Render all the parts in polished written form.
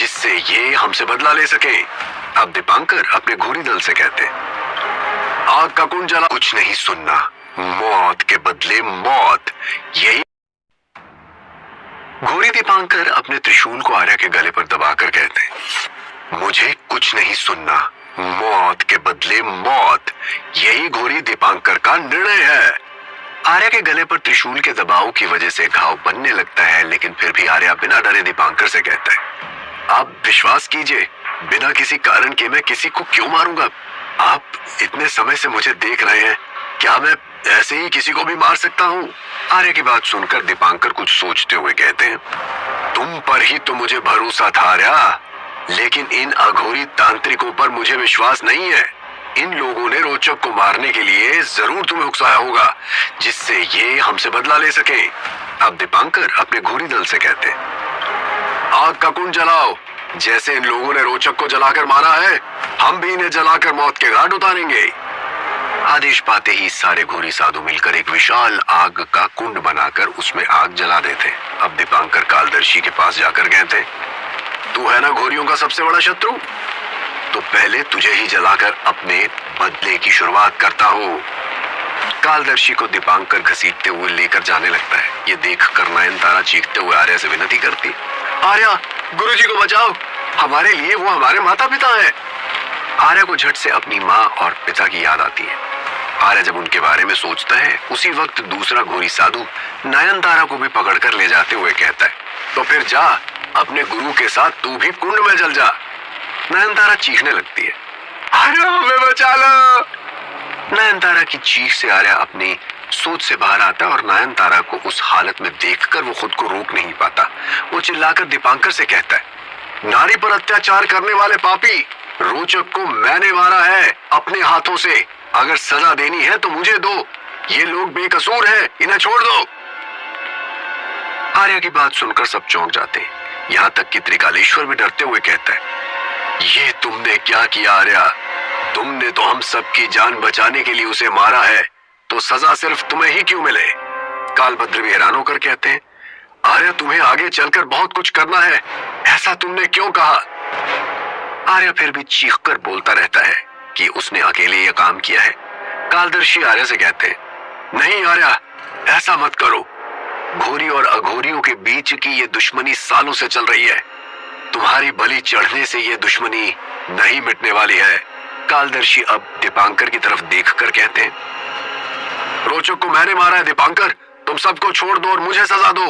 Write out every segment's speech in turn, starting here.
जिससे ये हमसे बदला ले सके। अब दीपांकर अपने घोरी दल से कहते, आग का कुंड जला, कुछ नहीं सुनना, मौत के बदले मौत, यही। घोरी दीपांकर अपने त्रिशूल को आर्या के गले पर दबाकर कहते, मुझे कुछ नहीं सुनना, मौत के बदले मौत, यही घोरी दीपांकर का निर्णय है। आर्या के गले पर त्रिशूल के दबाव की वजह से घाव बनने लगता है, लेकिन फिर भी आर्या बिना डरे दीपांकर से कहता है, आप विश्वास कीजिए, बिना किसी कारण के मैं किसी को क्यों मारूंगा? आप इतने समय से मुझे देख रहे हैं, क्या मैं ऐसे ही किसी को भी मार सकता हूँ? आर्या की बात सुनकर दीपांकर कुछ सोचते हुए कहते हैं, तुम पर ही तो मुझे भरोसा था आर्या, लेकिन इन अघोरी तांत्रिकों पर मुझे विश्वास नहीं है। इन लोगों ने रोचक को मारने के लिए जरूर तुम्हें उकसाया होगा, जिससे ये हमसे बदला ले सके। अब दीपांकर अपने घोरी दल से कहते, आग का कुंड जलाओ, जैसे इन लोगों ने रोचक को जलाकर मारा है, हम भी इन्हें जलाकर मौत के घाट उतारेंगे। आदेश पाते ही सारे घोरी साधु मिलकर एक विशाल आग का कुंड बनाकर उसमें आग जला देते। अब दीपांकर कालदर्शी के पास जाकर कहते, तू है ना घोरियों का सबसे बड़ा शत्रु, तो पहले तुझे ही जलाकर अपने बदले की शुरुआत करता हूँ। कालदर्शी को दीपांकर घसीटते हुए लेकर जाने लगता है। ये देखकर नयनतारा चीखते हुए आर्या से विनती करती, आर्या, गुरुजी को बचाओ, हमारे लिए वो हमारे माता पिता हैं। आर्या को झट से अपनी माँ और पिता की याद आती है। आर्या जब उनके बारे में सोचता है, उसी वक्त दूसरा घोरी साधु नयनतारा को भी पकड़कर ले जाते हुए कहता है, तो फिर जा, अपने गुरु के साथ तू भी कुंड में जल जा। नयनतारा चीखने लगती है, आर्या हमें बचा लो। नयनतारा की चीख से आर्या अपनी सोच से बाहर आता है और नयनतारा को उस हालत में देखकर वो खुद को रोक नहीं पाता। वो चिल्लाकर दीपांकर से कहता है, नारी पर अत्याचार करने वाले पापी, रोचक को मैंने मारा है अपने हाथों से, अगर सजा देनी है तो मुझे दो, ये लोग बेकसूर हैं, इन्हें छोड़ दो। आर्या की बात सुनकर सब चौंक जाते हैं, यहाँ तक कि त्रिकालेश्वर भी डरते हुए कहता है, ये तुमने क्या किया आर्या? तुमने तो हम सबकी जान बचाने के लिए उसे मारा है, तो सजा सिर्फ तुम्हें ही क्यों मिले? कालभद्र भी हैरान होकर कहते हैं, आर्या तुम्हें आगे चलकर बहुत कुछ करना है, ऐसा तुमने क्यों कहा? आर्या फिर भी चीखकर बोलता रहता है कि उसने अकेले यह काम किया है। कालदर्शी आर्या से कहते हैं, नहीं आर्या, ऐसा मत करो, घोरी और अघोरियों के बीच की ये दुश्मनी सालों से चल रही है, तुम्हारी बलि चढ़ने से ये दुश्मनी नहीं मिटने वाली है। कालदर्शी अब दीपांकर की तरफ देखकर कहते हैं, रोचक को मैंने मारा है दीपांकर, तुम सबको छोड़ दो और मुझे सजा दो।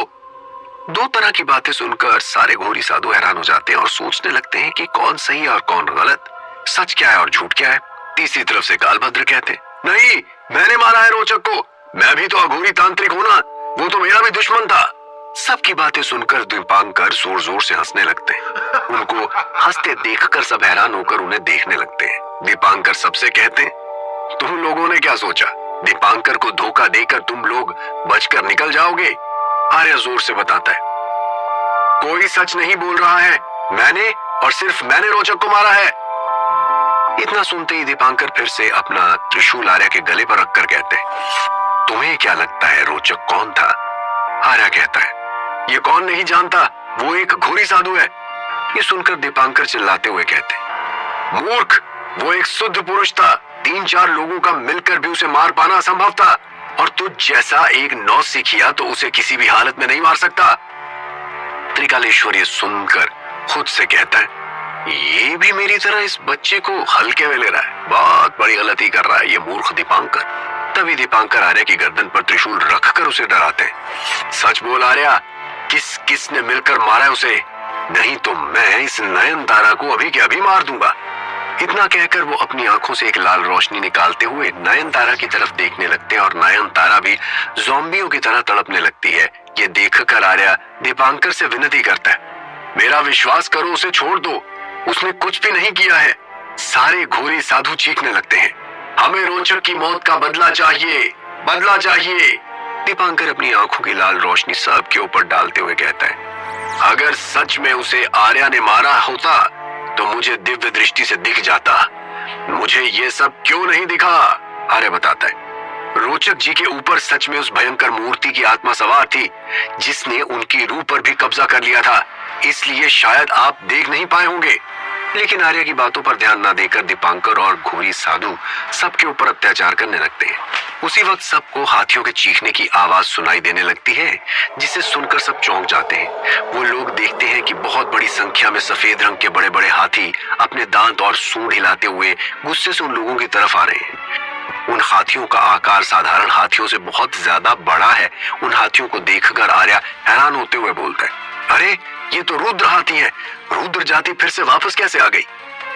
दो तरह की बातें सुनकर सारे घोरी साधु हैरान हो जाते हैं और सोचने लगते हैं कि कौन सही और कौन गलत, सच क्या है और झूठ क्या है। तीसरी तरफ से कालभद्र कहते, नहीं, मैंने मारा है रोचक को, मैं भी तो अघोरी तांत्रिक हूं ना, वो तो मेरा भी दुश्मन था। सबकी बातें सुनकर दीपांकर जोर जोर से हंसने लगते हैं। उनको हंसते देखकर सब हैरान होकर उन्हें देखने लगते हैं। दीपांकर सबसे कहते, तुम लोगों ने क्या सोचा, दीपांकर को धोखा देकर तुम लोग बचकर निकल जाओगे? आर्या जोर से बताता है, कोई सच नहीं बोल रहा है, मैंने और सिर्फ मैंने रोचक को मारा है। इतना सुनते ही दीपांकर फिर से अपना त्रिशूल आर्या के गले पर रखकर कहते, तुम्हें क्या लगता है रोचक कौन था? आर्या कहता है, ये कौन नहीं जानता, वो एक घोरी साधु है। ये सुनकर दीपांकर चिल्लाते हुए कहते, मूर्ख, वो एक शुद्ध पुरुष था, 3-4 लोगों का मिलकर भी उसे मार पाना असंभव था, और तुझ जैसा एक नौसिखिया तो उसे किसी भी हालत में नहीं मार सकता। त्रिकालेश्वर ये सुनकर खुद से कहता है, ये भी मेरी तरह इस बच्चे को हल्के में ले रहा है, बहुत बड़ी गलती कर रहा है ये मूर्ख दीपांकर। तभी दीपांकर आर्या की गर्दन पर त्रिशूल रखकर उसे डराते हैं, सच बोल आर्या, किसने मिलकर मारा है उसे, नहीं तो मैं इस नयनतारा को अभी के अभी मार दूंगा। इतना कहकर वो अपनी आंखों से एक लाल रोशनी निकालते हुए नयनतारा की तरफ देखने लगते हैं और नयनतारा भी ज़ॉम्बियों की तरह तड़पने लगती है। ये देखकर आर्या दीपांकर से विनती करता है, मेरा विश्वास करो, उसे छोड़ दो, उसने कुछ भी नहीं किया है। सारे घोरी साधु चीखने लगते हैं, हमें रोचक की मौत का बदला चाहिए, बदला चाहिए। दीपांकर अपनी आंखों की लाल रोशनी सबके ऊपर डालते हुए कहता है, अगर सच में उसे आर्या ने मारा होता तो मुझे दिव्य दृष्टि से दिख जाता, मुझे ये सब क्यों नहीं दिखा? आर्या बताता है, रोचक जी के ऊपर सच में उस भयंकर मूर्ति की आत्मा सवार थी, जिसने उनकी रूह पर भी कब्जा कर लिया था। इसलिए शायद आप देख नहीं पाए होंगे। लेकिन आर्या की बातों पर ध्यान न देकर दीपांकर और घोरी साधु सबके ऊपर अत्याचार करने लगते हैं। उसी वक्त सबको हाथियों के चीखने की आवाज सुनाई देने लगती है, जिसे सुनकर सब चौंक जाते हैं। वो लोग देखते हैं कि बहुत बड़ी संख्या में सफेद रंग के बड़े बड़े हाथी अपने दांत और सूंड हिलाते हुए गुस्से से उन लोगों की तरफ आ रहे हैं। उन हाथियों का आकार साधारण हाथियों से बहुत ज्यादा बड़ा है। उन हाथियों को देखकर आर्या हैरान होते हुए बोलता है, अरे ये तो रुद्र हाथी है। रुद्र जाति फिर से वापस कैसे आ गई?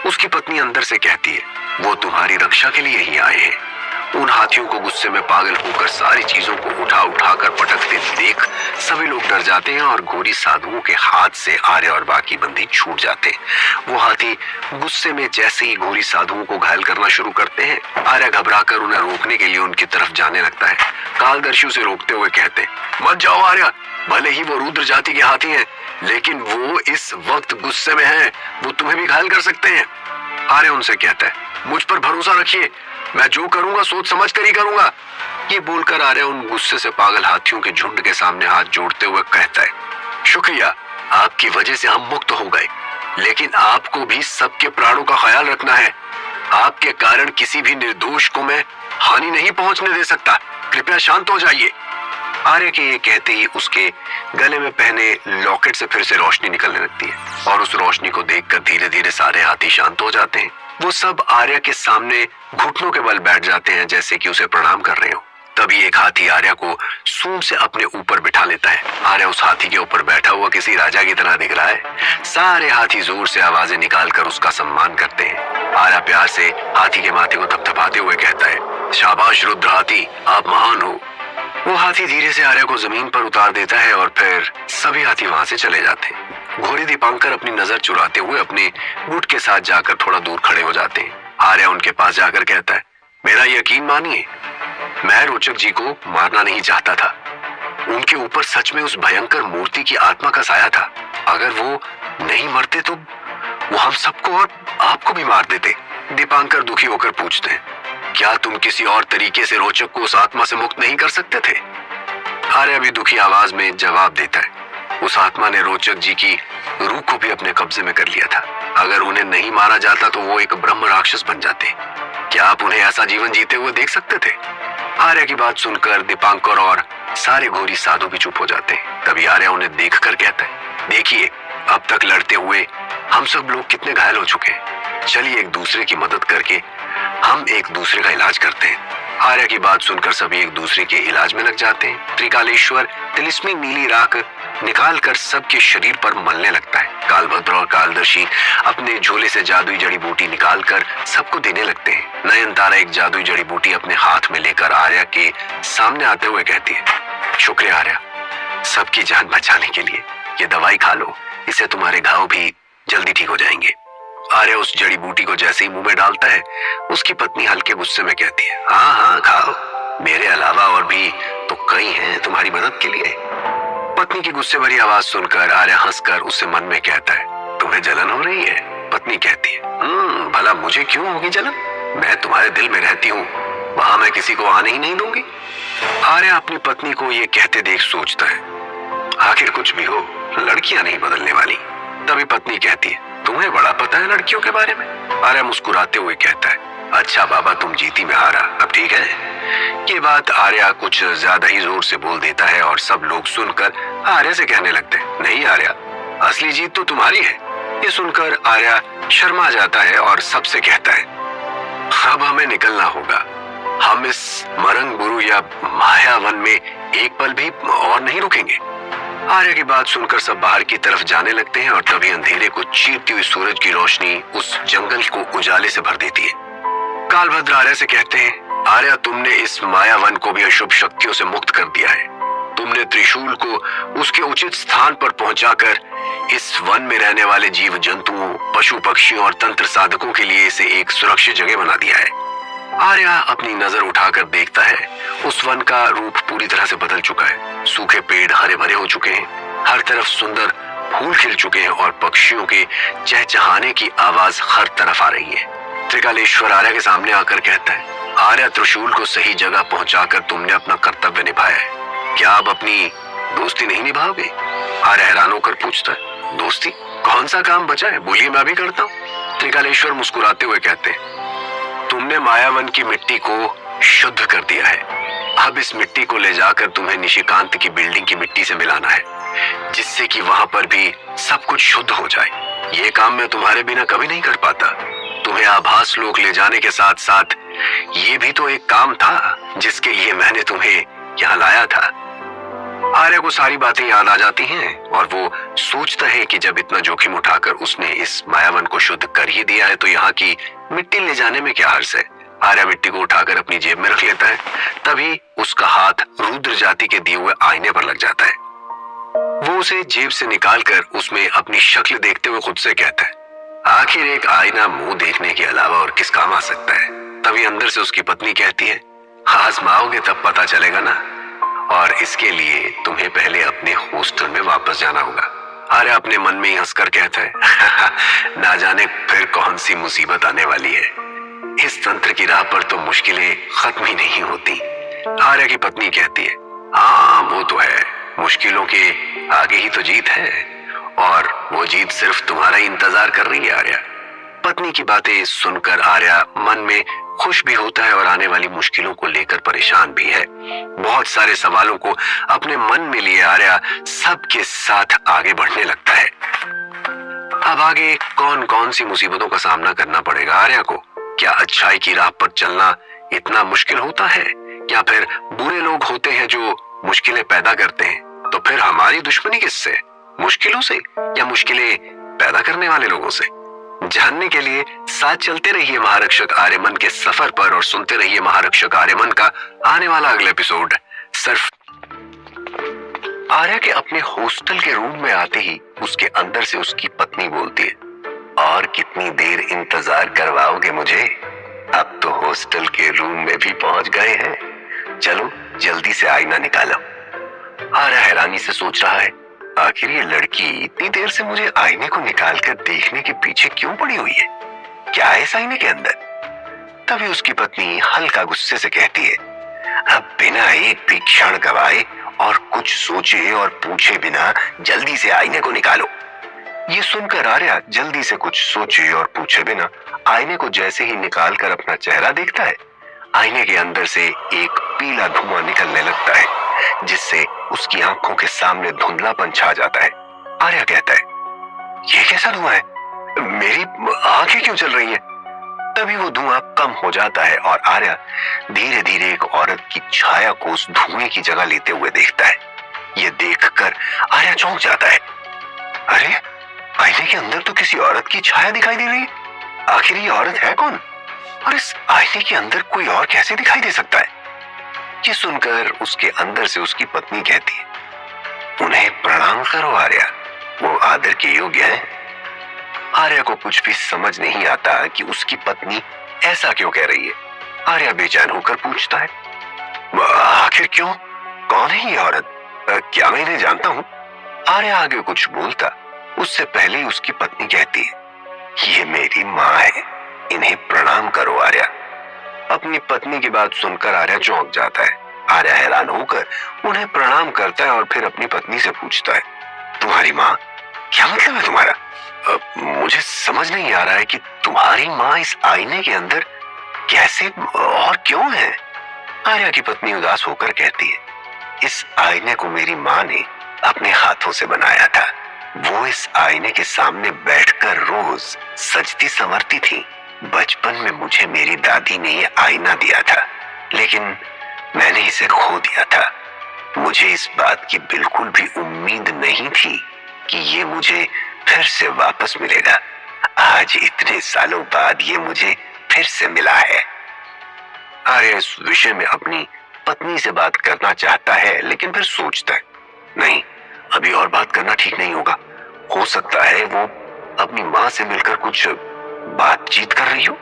उसकी पत्नी अंदर से कहती है, वो तुम्हारी रक्षा के लिए ही आए हैं। उन हाथियों को गुस्से में पागल होकर सारी चीजों को उठा उठाकर पटकते देख सभी लोग डर जाते हैं और घोरी साधुओं के हाथ से आर्य और बाकी बंदी छूट जाते हैं। वो हाथी गुस्से में जैसे ही घोरी साधुओं को घायल करना शुरू करते हैं, आर्य घबराकर उन्हें रोकने के लिए उनकी तरफ जाने लगता है। कालदर्शी उसे रोकते हुए कहते हैं, मत जाओ आर्य, भले ही वो रुद्र जाति के हाथी हैं, लेकिन वो इस वक्त गुस्से में हैं, वो तुम्हें भी घायल कर सकते हैं। आर्य उनसे कहता है, मुझ पर भरोसा रखिए, मैं जो करूंगा सोच समझ कर ही करूंगा। ये बोलकर आर्य उन गुस्से से पागल हाथियों के झुंड के सामने हाथ जोड़ते हुए कहता है, शुक्रिया, आपकी वजह से हम मुक्त हो गए, लेकिन आपको भी सबके प्राणों का ख्याल रखना है। आपके कारण किसी भी निर्दोष को मैं हानि नहीं पहुंचने दे सकता। कृपया शांत हो जाइए। आर्य के ये कहते ही उसके गले में पहने लॉकेट से फिर से रोशनी निकलने लगती है और उस रोशनी को देखकर धीरे धीरे सारे हाथी शांत हो जाते हैं। वो सब आर्य के सामने घुटनों के बल बैठ जाते हैं, जैसे कि उसे प्रणाम कर रहे हो। तभी एक हाथी आर्य को सूंड से अपने ऊपर बिठा लेता है। आर्य उस हाथी के ऊपर बैठा हुआ किसी राजा की तरह दिख रहा है। सारे हाथी जोर से आवाजें निकालकर उसका सम्मान करते हैं। आर्य प्यार से हाथी के माथे को थपथपाते हुए कहता है, शाबाश रुद्र हाथी, आप महान हो। वो हाथी धीरे से आर्य को जमीन पर उतार देता है और फिर सभी हाथी वहां से चले जाते हैं। घोड़ी दीपांकर अपनी नजर चुराते हुए अपने गुट के साथ जाकर थोड़ा दूर खड़े हो जाते हैं। आर्य उनके पास जाकर कहता है, मेरा यकीन मानिए, मैं रोचक जी को मारना नहीं चाहता था। उनके ऊपर सच में उस भयंकर मूर्ति की आत्मा का साया था। अगर वो नहीं मरते तो वो हम सबको और आपको भी मार देते। दीपांकर दुखी होकर पूछते हैं, क्या तुम किसी और तरीके से रोचक को उस आत्मा से मुक्त नहीं कर सकते थे? आर्य भी दुखी आवाज में जवाब देता है, उस आत्मा ने रोचक जी की रूह को भी अपने कब्जे में कर लिया था। अगर उन्हें नहीं मारा जाता तो वो एक ब्रह्म राक्षस बन जाते। क्या आप उन्हें ऐसा जीवन जीते हुए देख सकते थे? आर्य की बात सुनकर दीपांकर और सारे घोरी साधु भी चुप हो जाते हैं। तभी आर्य उन्हें देखकर कहता है, देखिए, अब तक लड़ते हुए हम सब लोग कितने घायल हो चुके हैं। चलिए एक दूसरे की मदद करके हम एक दूसरे का इलाज करते हैं। आर्य की बात सुनकर सभी एक दूसरे के इलाज में लग जाते हैं। त्रिकालेश्वर तिलिस्मी नीली राख निकालकर सबके शरीर पर मलने लगता है। कालभद्र और कालदर्शी अपने झोले से जादुई जड़ी बूटी निकालकर सबको देने लगते हैं। नयनतारा एक जादुई जड़ी बूटी अपने हाथ में लेकर आर्य के सामने आते हुए कहती है, शुक्रिया आर्य, सबकी जान बचाने के लिए। ये दवाई खा लो, इससे तुम्हारे घाव भी जल्दी ठीक हो जाएंगे। आर्य उस जड़ी बूटी को जैसे ही मुंह में डालता है, उसकी पत्नी हल्के गुस्से में कहती है, हाँ हाँ खाओ, मेरे अलावा और भी तो कई हैं तुम्हारी मदद के लिए। पत्नी की गुस्से भरी आवाज सुनकर आर्य हंसकर उससे मन में कहता है, तुम्हें जलन हो रही है? पत्नी कहती है, भला मुझे क्यों होगी जलन? मैं तुम्हारे दिल में रहती हूँ, वहां मैं किसी को आने ही नहीं दूंगी। आर्य अपनी पत्नी को ये कहते देख सोचता है, आखिर कुछ भी हो, लड़कियां नहीं बदलने वाली। तभी पत्नी कहती है, तुम्हें बड़ा पता है लड़कियों के बारे में। आर्य मुस्कुराते हुए कहता है, अच्छा बाबा, तुम जीती में हारा, अब ठीक है। ये बात आर्य कुछ ज्यादा ही जोर से बोल देता है और सब लोग सुनकर आर्य से कहने लगते हैं, नहीं आर्य, असली जीत तो तुम्हारी है। ये सुनकर आर्य शर्मा जाता है और सबसे कहता है, अब हमें निकलना होगा। हम इस मरंग बुरु या मायावन में एक पल भी और नहीं रुकेंगे। आर्य की बात सुनकर सब बाहर की तरफ जाने लगते हैं और तभी अंधेरे को चीरती हुई सूरज की रोशनी उस जंगल को उजाले से भर देती है। कालभद्र आर्य से कहते हैं, आर्य, तुमने इस मायावन को भी अशुभ शक्तियों से मुक्त कर दिया है। तुमने त्रिशूल को उसके उचित स्थान पर पहुंचाकर इस वन में रहने वाले जीव जंतुओं, पशु पक्षियों और तंत्र साधकों के लिए इसे एक सुरक्षित जगह बना दिया है। आर्य अपनी नजर उठाकर देखता है, उस वन का रूप पूरी तरह से बदल चुका है। सूखे पेड़ हरे भरे हो चुके हैं, हर तरफ सुंदर फूल खिल चुके हैं और पक्षियों के चहचहाने की आवाज हर तरफ आ रही है। त्रिकालेश्वर आर्य के सामने आकर कहता है, आर्य, त्रिशूल को सही जगह पहुंचाकर तुमने अपना कर्तव्य निभाया है। क्या आप अपनी दोस्ती नहीं निभाओगे? आर्य हैरान होकर पूछता है, दोस्ती? कौन सा काम बचा है, बोलिए, मैं भी करता हूँ। त्रिकालेश्वर मुस्कुराते हुए कहते हैं, तुमने मायावन की मिट्टी को शुद्ध कर दिया है। अब इस मिट्टी को ले जाकर तुम्हें निशिकांत की बिल्डिंग की मिट्टी से मिलाना है, जिससे कि वहां पर भी सब कुछ शुद्ध हो जाए। ये काम मैं तुम्हारे बिना कभी नहीं कर पाता। तुम्हें आभास लोक ले जाने के साथ साथ ये भी तो एक काम था जिसके लिए मैंने तुम्हें यहाँ लाया था। आर्य को सारी बातें याद आ जाती हैं और वो सोचता है कि जब इतना जोखिम उठाकर उसने इस मायावन को शुद्ध कर ही दिया है तो यहाँ की मिट्टी ले जाने में क्या हर्ज है। आर्य मिट्टी को उठाकर अपनी जेब में रख लेता है। तभी उसका हाथ रुद्र जाति के दिए हुए आईने पर लग जाता है। वो उसे जेब से निकालकर उसमें अपनी शक्ल देखते हुए खुद से कहता है, आखिर एक आईना मुंह देखने के अलावा और किस काम आ सकता है। तभी अंदर से उसकी पत्नी कहती है, आजमाओगे तब पता चलेगा ना, और इसके लिए तुम्हें पहले अपने हॉस्टल में वापस जाना होगा। आर्य अपने मन में ही हंसकर कहता है, ना जाने फिर कौन सी मुसीबत आने वाली है। इस तंत्र की राह पर तो मुश्किलें खत्म ही नहीं होती। आर्य की पत्नी कहती है, हाँ वो तो है, मुश्किलों के आगे ही तो जीत है, और वो जीत सिर्फ तुम्हारा ही इंतजार कर रही है आर्या। पत्नी की बातें सुनकर आर्या मन में खुश भी होता है और आने वाली मुश्किलों को लेकर परेशान भी है। बहुत सारे सवालों को अपने मन में लिए आर्या सबके साथ आगे बढ़ने लगता है। अब आगे कौन कौन सी मुसीबतों का सामना करना पड़ेगा आर्या को? क्या अच्छाई की राह पर चलना इतना मुश्किल होता है, या फिर बुरे लोग होते हैं जो मुश्किलें पैदा करते हैं? तो फिर हमारी दुश्मनी किससे, मुश्किलों से या मुश्किलें पैदा करने वाले लोगों से? जानने के लिए साथ चलते रहिए महारक्षक आर्यमन के सफर पर और सुनते रहिए महारक्षक आर्यमन का आने वाला अगला एपिसोड। सिर्फ आर्या के अपने हॉस्टल के रूम में आते ही उसके अंदर से उसकी पत्नी बोलती है, और कितनी देर इंतजार करवाओगे मुझे? अब तो हॉस्टल के रूम में भी पहुंच गए हैं, चलो जल्दी से आईना निकालो। आर्या हैरानी से सोच रहा है, आखिर ये लड़की इतनी देर से मुझे आईने को निकालकर देखने के पीछे क्यों पड़ी हुई है? क्या है इस आईने के अंदर? तभी उसकी पत्नी हल्का गुस्से से कहती है, अब बिना एक भी क्षण गवाए और कुछ सोचे और पूछे बिना जल्दी से आईने को निकालो। ये सुनकर आर्या जल्दी से कुछ सोचे और पूछे बिना आईने को जैसे ही निकालकर अपना चेहरा देखता है, आईने के अंदर से एक पीला धुआं निकलने लगता है, जिससे उसकी आंखों के सामने धुंधलापन छा जाता है। आर्या कहता है, ये कैसा धुआं है? मेरी आंखें क्यों चल रही हैं? तभी वो धुआं कम हो जाता है और आर्या धीरे धीरे एक औरत की छाया को उस धुएं की जगह लेते हुए देखता है। ये देखकर आर्या चौंक जाता है, अरे आईने के अंदर तो किसी औरत की छाया दिखाई दे रही है। आखिर ये औरत है कौन, और इस आईने के अंदर कोई और कैसे दिखाई दे सकता है? ये सुनकर उसके अंदर से उसकी पत्नी कहती है, उन्हें प्रणाम करो आर्या, वो आदर के योग्य है। आर्या को कुछ भी समझ नहीं आता कि उसकी पत्नी ऐसा क्यों कह रही है। आर्या बेचैन होकर पूछता है, आखिर क्यों, कौन है ये औरत, क्या मैं इन्हें जानता हूँ? आर्या आगे कुछ बोलता उससे पहले ही उसकी पत्नी कहती है, ये मेरी माँ है, इन्हें प्रणाम करो आर्या। अपनी पत्नी की बात सुनकर आर्या चौंक जाता है। आर्या हैरान होकर उन्हें प्रणाम करता है और फिर अपनी पत्नी से पूछता है, तुम्हारी माँ, क्या मतलब है तुम्हारा? मुझे समझ नहीं आ रहा है कि तुम्हारी माँ इस आईने के अंदर कैसे और क्यों है? आर्या की पत्नी उदास होकर कहती है, इस आईने को मेरी माँ ने अपने हाथों से बनाया था। वो इस आईने के सामने बैठकर रोज सजती संवरती थी। बचपन में मुझे मेरी दादी ने ये आईना दिया था, लेकिन मैंने इसे खो दिया था। मुझे इस बात की बिल्कुल भी उम्मीद नहीं थी कि ये मुझे फिर से वापस मिलेगा। आज इतने सालों बाद ये मुझे फिर से मिला है। आर्य इस विषय में अपनी पत्नी से बात करना चाहता है, लेकिन फिर सोचता है, नहीं, अभी और बात करना ठीक नहीं होगा। हो सकता है वो अपनी माँ से मिलकर कुछ बातचीत कर रही हो।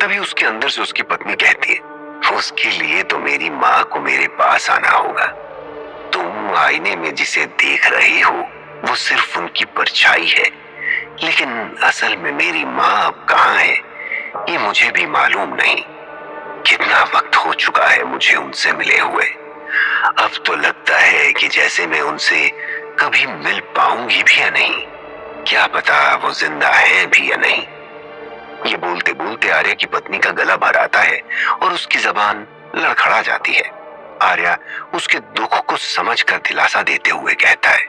तभी उसके अंदर से उसकी पत्नी कहती है, उसके लिए तो मेरी माँ को मेरे पास आना होगा। तुम आईने में जिसे देख रहे हो वो सिर्फ उनकी परछाई है, लेकिन असल में मेरी माँ अब कहाँ है ये मुझे भी मालूम नहीं। कितना वक्त हो चुका है मुझे उनसे मिले हुए। अब तो लगता है कि जैसे मैं उनसे कभी मिल पाऊंगी भी या नहीं। क्या पता वो जिंदा है भी या नहीं। ये बोलते बोलते आर्या की पत्नी का गला भर आता है और उसकी जबान लड़खड़ा जाती है। आर्या उसके दुख को समझकर दिलासा देते हुए कहता है,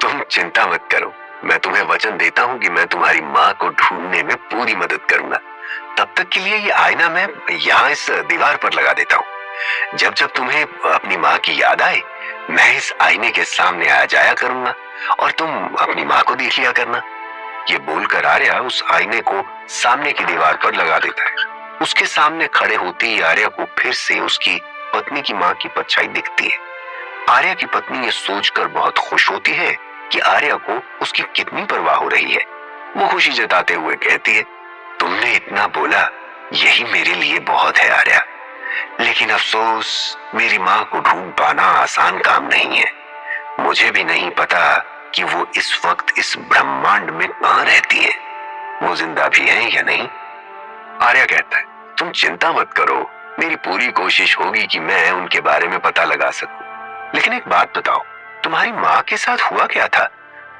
तुम चिंता मत करो, मैं तुम्हें वचन देता हूँ कि मैं तुम्हारी माँ को ढूंढने में पूरी मदद करूंगा। तब तक के लिए ये आईना मैं यहाँ इस दीवार पर लगा देता हूँ। जब जब तुम्हें अपनी माँ की याद आए, मैं इस आईने के सामने आ जाया करूंगा और तुम अपनी माँ को देख लिया करना। ये बोलकर आर्या उस आईने को सामने की दीवार पर लगा देता है। उसके सामने खड़े होते ही आर्या को फिर से उसकी पत्नी की माँ की परछाई दिखती है। आर्या की पत्नी ये सोचकर बहुत खुश होती है कि आर्या को उसकी कितनी परवाह हो रही है। वो खुशी जताते हुए कहती है, तुमने इतना बोला यही मेरे लिए बहुत है आर्या, लेकिन अफसोस मेरी माँ को ढूंढ पाना आसान काम नहीं है। मुझे भी नहीं पता कि वो इस वक्त इस ब्रह्मांड में कहाँ रहती है, वो जिंदा भी है या नहीं। आर्या कहता है, तुम चिंता मत करो, मेरी पूरी कोशिश होगी कि मैं उनके बारे में पता लगा सकूं। लेकिन एक बात बताओ, तुम्हारी माँ के साथ हुआ क्या था?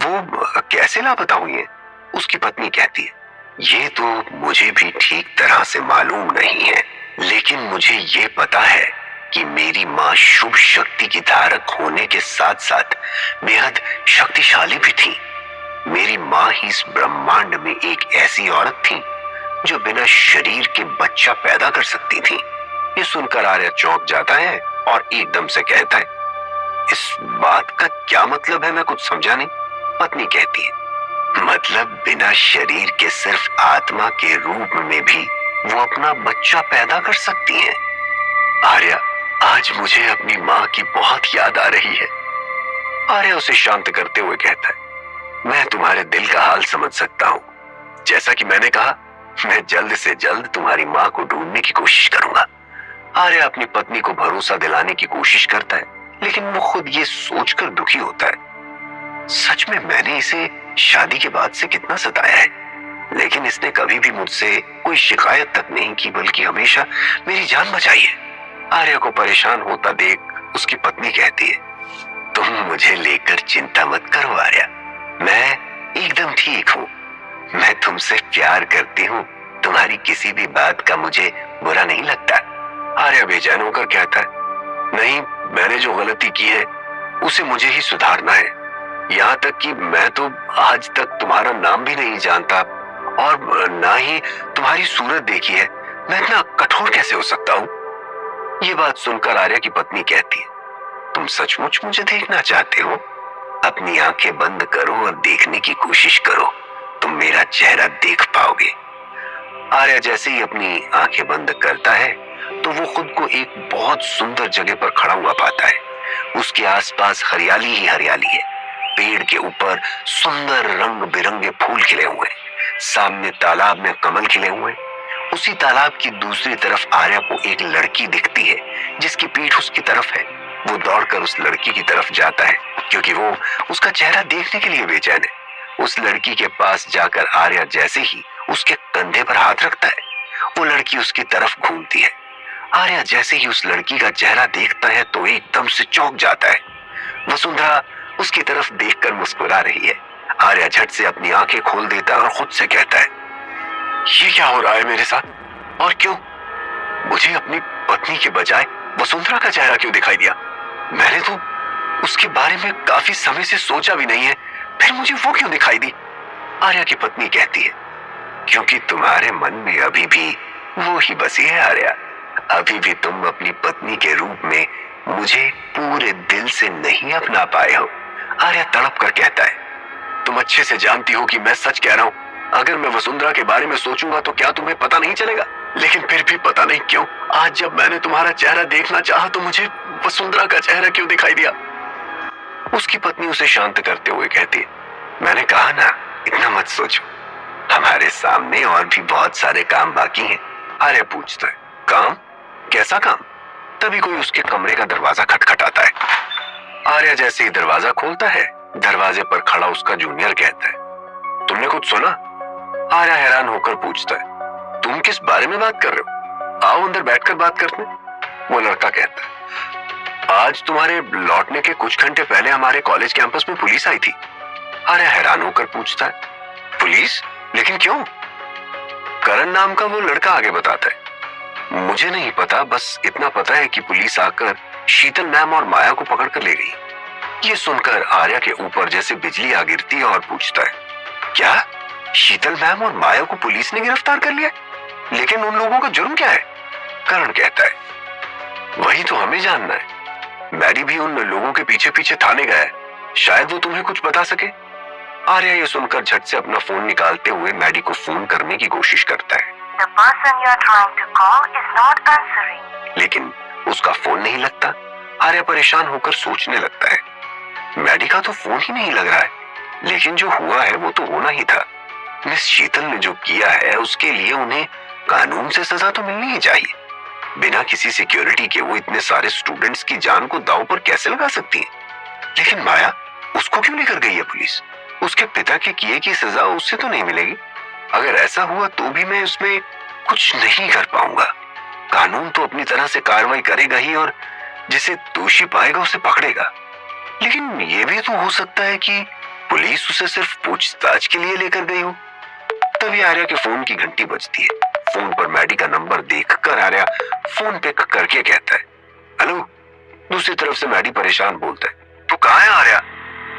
वो कैसे लापता हुई है? उसकी पत्नी कहती है, ये तो मुझे भी ठीक तरह से मालूम नहीं है, लेकिन मुझे ये पता है कि मेरी माँ शुभ शक्ति की धारक होने के साथ साथ बेहद शक्तिशाली भी थी। मेरी माँ ही इस ब्रह्मांड में एक ऐसी औरत थी जो बिना शरीर के बच्चा पैदा कर सकती थी। ये सुनकर आर्या चौंक जाता है और एकदम से कहता है, इस बात का क्या मतलब है? मैं कुछ समझा नहीं। पत्नी कहती है, मतलब बिना शरीर के सिर्फ आत्मा के रूप में भी वो अपना बच्चा पैदा कर सकती है। आर्या, आज मुझे अपनी माँ की बहुत याद आ रही है। आर्या उसे शांत करते हुए कहता है, मैं तुम्हारे दिल का हाल समझ सकता हूँ। जैसा कि मैंने कहा, मैं जल्द से जल्द तुम्हारी माँ को ढूंढने की कोशिश करूंगा। आर्या अपनी पत्नी को भरोसा दिलाने की कोशिश करता है, लेकिन वो खुद ये सोचकर दुखी होता है, सच में मैंने इसे शादी के बाद से कितना सताया है, लेकिन इसने कभी भी मुझसे कोई शिकायत तक नहीं की, बल्कि हमेशा मेरी जान बचाई है। आर्या को परेशान होता देख उसकी पत्नी कहती है, तुम मुझे लेकर चिंता मत करो आर्या, मैं एकदम ठीक हूँ। मैं तुमसे प्यार करती हूँ, तुम्हारी किसी भी बात का मुझे बुरा नहीं लगता। आर्या बेचैन होकर कहता है, नहीं, मैंने जो गलती की है उसे मुझे ही सुधारना है। यहाँ तक कि मैं तो आज तक तुम्हारा नाम भी नहीं जानता और ना ही तुम्हारी सूरत देखी है। मैं इतना कठोर कैसे हो सकता हूँ? ये बात सुनकर आर्या की पत्नी कहती है, तुम सचमुच मुझे देखना चाहते हो? अपनी आंखें बंद करो और देखने की कोशिश करो, तुम मेरा चेहरा देख पाओगे। आर्या जैसे ही अपनी आंखें बंद करता है तो वो खुद को एक बहुत सुंदर जगह पर खड़ा हुआ पाता है। उसके आसपास हरियाली ही हरियाली है। पेड़ के ऊपर सुंदर रंग बिरंगे फूल खिले हुए हैं। सामने तालाब में कमल खिले हुए हैं। उसी तालाब की दूसरी तरफ आर्या को एक लड़की दिखती है जिसकी पीठ उसकी तरफ है। वो दौड़कर उस लड़की की तरफ जाता है क्योंकि वो उसका चेहरा देखने के लिए बेचैन है। उस लड़की के पास जाकर आर्या जैसे ही उसके कंधे पर हाथ रखता है, वो लड़की उसकी तरफ घूमती है। आर्या जैसे ही उस लड़की का चेहरा देखता है तो एकदम से चौंक जाता है। वसुंधरा उसकी तरफ देखकर मुस्कुरा रही है। आर्या झट से अपनी आंखें खोल देता है और खुद से कहता है, ये क्या हो रहा है मेरे साथ और क्यों? मुझे अपनी पत्नी के बजाय वसुंधरा का चेहरा क्यों दिखाई दिया? मैंने तो उसके बारे में काफी समय से सोचा भी नहीं है, फिर मुझे वो क्यों दिखाई दी? आर्या की पत्नी कहती है, क्योंकि तुम्हारे मन में अभी भी वो ही बसी है आर्या। अभी भी तुम अपनी पत्नी के रूप में मुझे पूरे दिल से नहीं अपना पाए हो। आर्या तड़प कर कहता है, तुम अच्छे से जानती हो कि मैं सच कह रहा हूं। अगर मैं वसुंधरा के बारे में सोचूंगा तो क्या तुम्हें पता नहीं चलेगा? लेकिन फिर भी पता नहीं क्यों आज जब मैंने तुम्हारा चेहरा देखना चाहा तो मुझे वसुंधरा का चेहरा क्यों दिखाई दिया? उसकी पत्नी उसे शांत करते हुए कहती है, मैंने कहा ना, इतना मत सोचो, हमारे सामने और भी बहुत सारे काम बाकी हैं। आर्या पूछता है, काम? कैसा काम? तभी कोई उसके कमरे का दरवाजा खटखटाता है। आर्या जैसे ही दरवाजा खोलता है, दरवाजे पर खड़ा उसका जूनियर कहता है, तुमने कुछ सुना? आर्या हैरान होकर पूछता है, तुम किस बारे में बात कर रहे हो? आओ अंदर बैठकर बात करते हैं। वो लड़का कहता है, आज तुम्हारे लौटने के कुछ घंटे पहले हमारे कॉलेज कैंपस में पुलिस आई थी। आर्या हैरान होकर पूछता है, पुलिस? लेकिन क्यों? करण नाम का वो लड़का आगे बताता है, मुझे नहीं पता, बस इतना पता है कि पुलिस आकर शीतल मैम और माया को पकड़ कर ले गई। ये सुनकर आर्या के ऊपर जैसे बिजली आ गिरती है और पूछता है, क्या शीतल मैम और माया को पुलिस ने गिरफ्तार कर लिया? लेकिन उन लोगों का जुर्म क्या है? करण कहता है, वही तो हमें जानना है। मैडी भी उन लोगों के पीछे पीछे थाने गया है, शायद वो तुम्हें कुछ बता सके। आर्या ये सुनकर झट से अपना फोन निकालते हुए मैडी को फोन करने की कोशिश करता है। The person you are trying to call is not answering. लेकिन उसका फोन नहीं लगता। आर्या परेशान होकर सोचने लगता है, मैडी का तो फोन ही नहीं लग रहा है, लेकिन जो हुआ है वो तो होना ही था। मिस शीतल ने जो किया है उसके लिए उन्हें कानून से सजा तो मिलनी ही चाहिए। बिना किसी सिक्योरिटी के वो इतने सारे स्टूडेंट्स की जान को दांव पर कैसे लगा सकती है? लेकिन माया, उसको क्यों लेकर गई है पुलिस? उसके पिता के किए की सजा उससे तो नहीं मिलेगी। अगर ऐसा हुआ तो भी मैं उसमें कुछ नहीं कर पाऊंगा। कानून तो अपनी तरह से कार्रवाई करेगा ही और जिसे दोषी पाएगा उसे पकड़ेगा। लेकिन ये भी तो हो सकता है कि पुलिस उसे सिर्फ पूछताछ के लिए लेकर गई हो। तभी आर्या के फोन की घंटी बजती है। फोन पर मैडी का नंबर देखकर आर्या फोन पिक करके कहता है, हेलो। दूसरी तरफ से मैडी परेशान बोलता है, तू कहाँ है आर्या?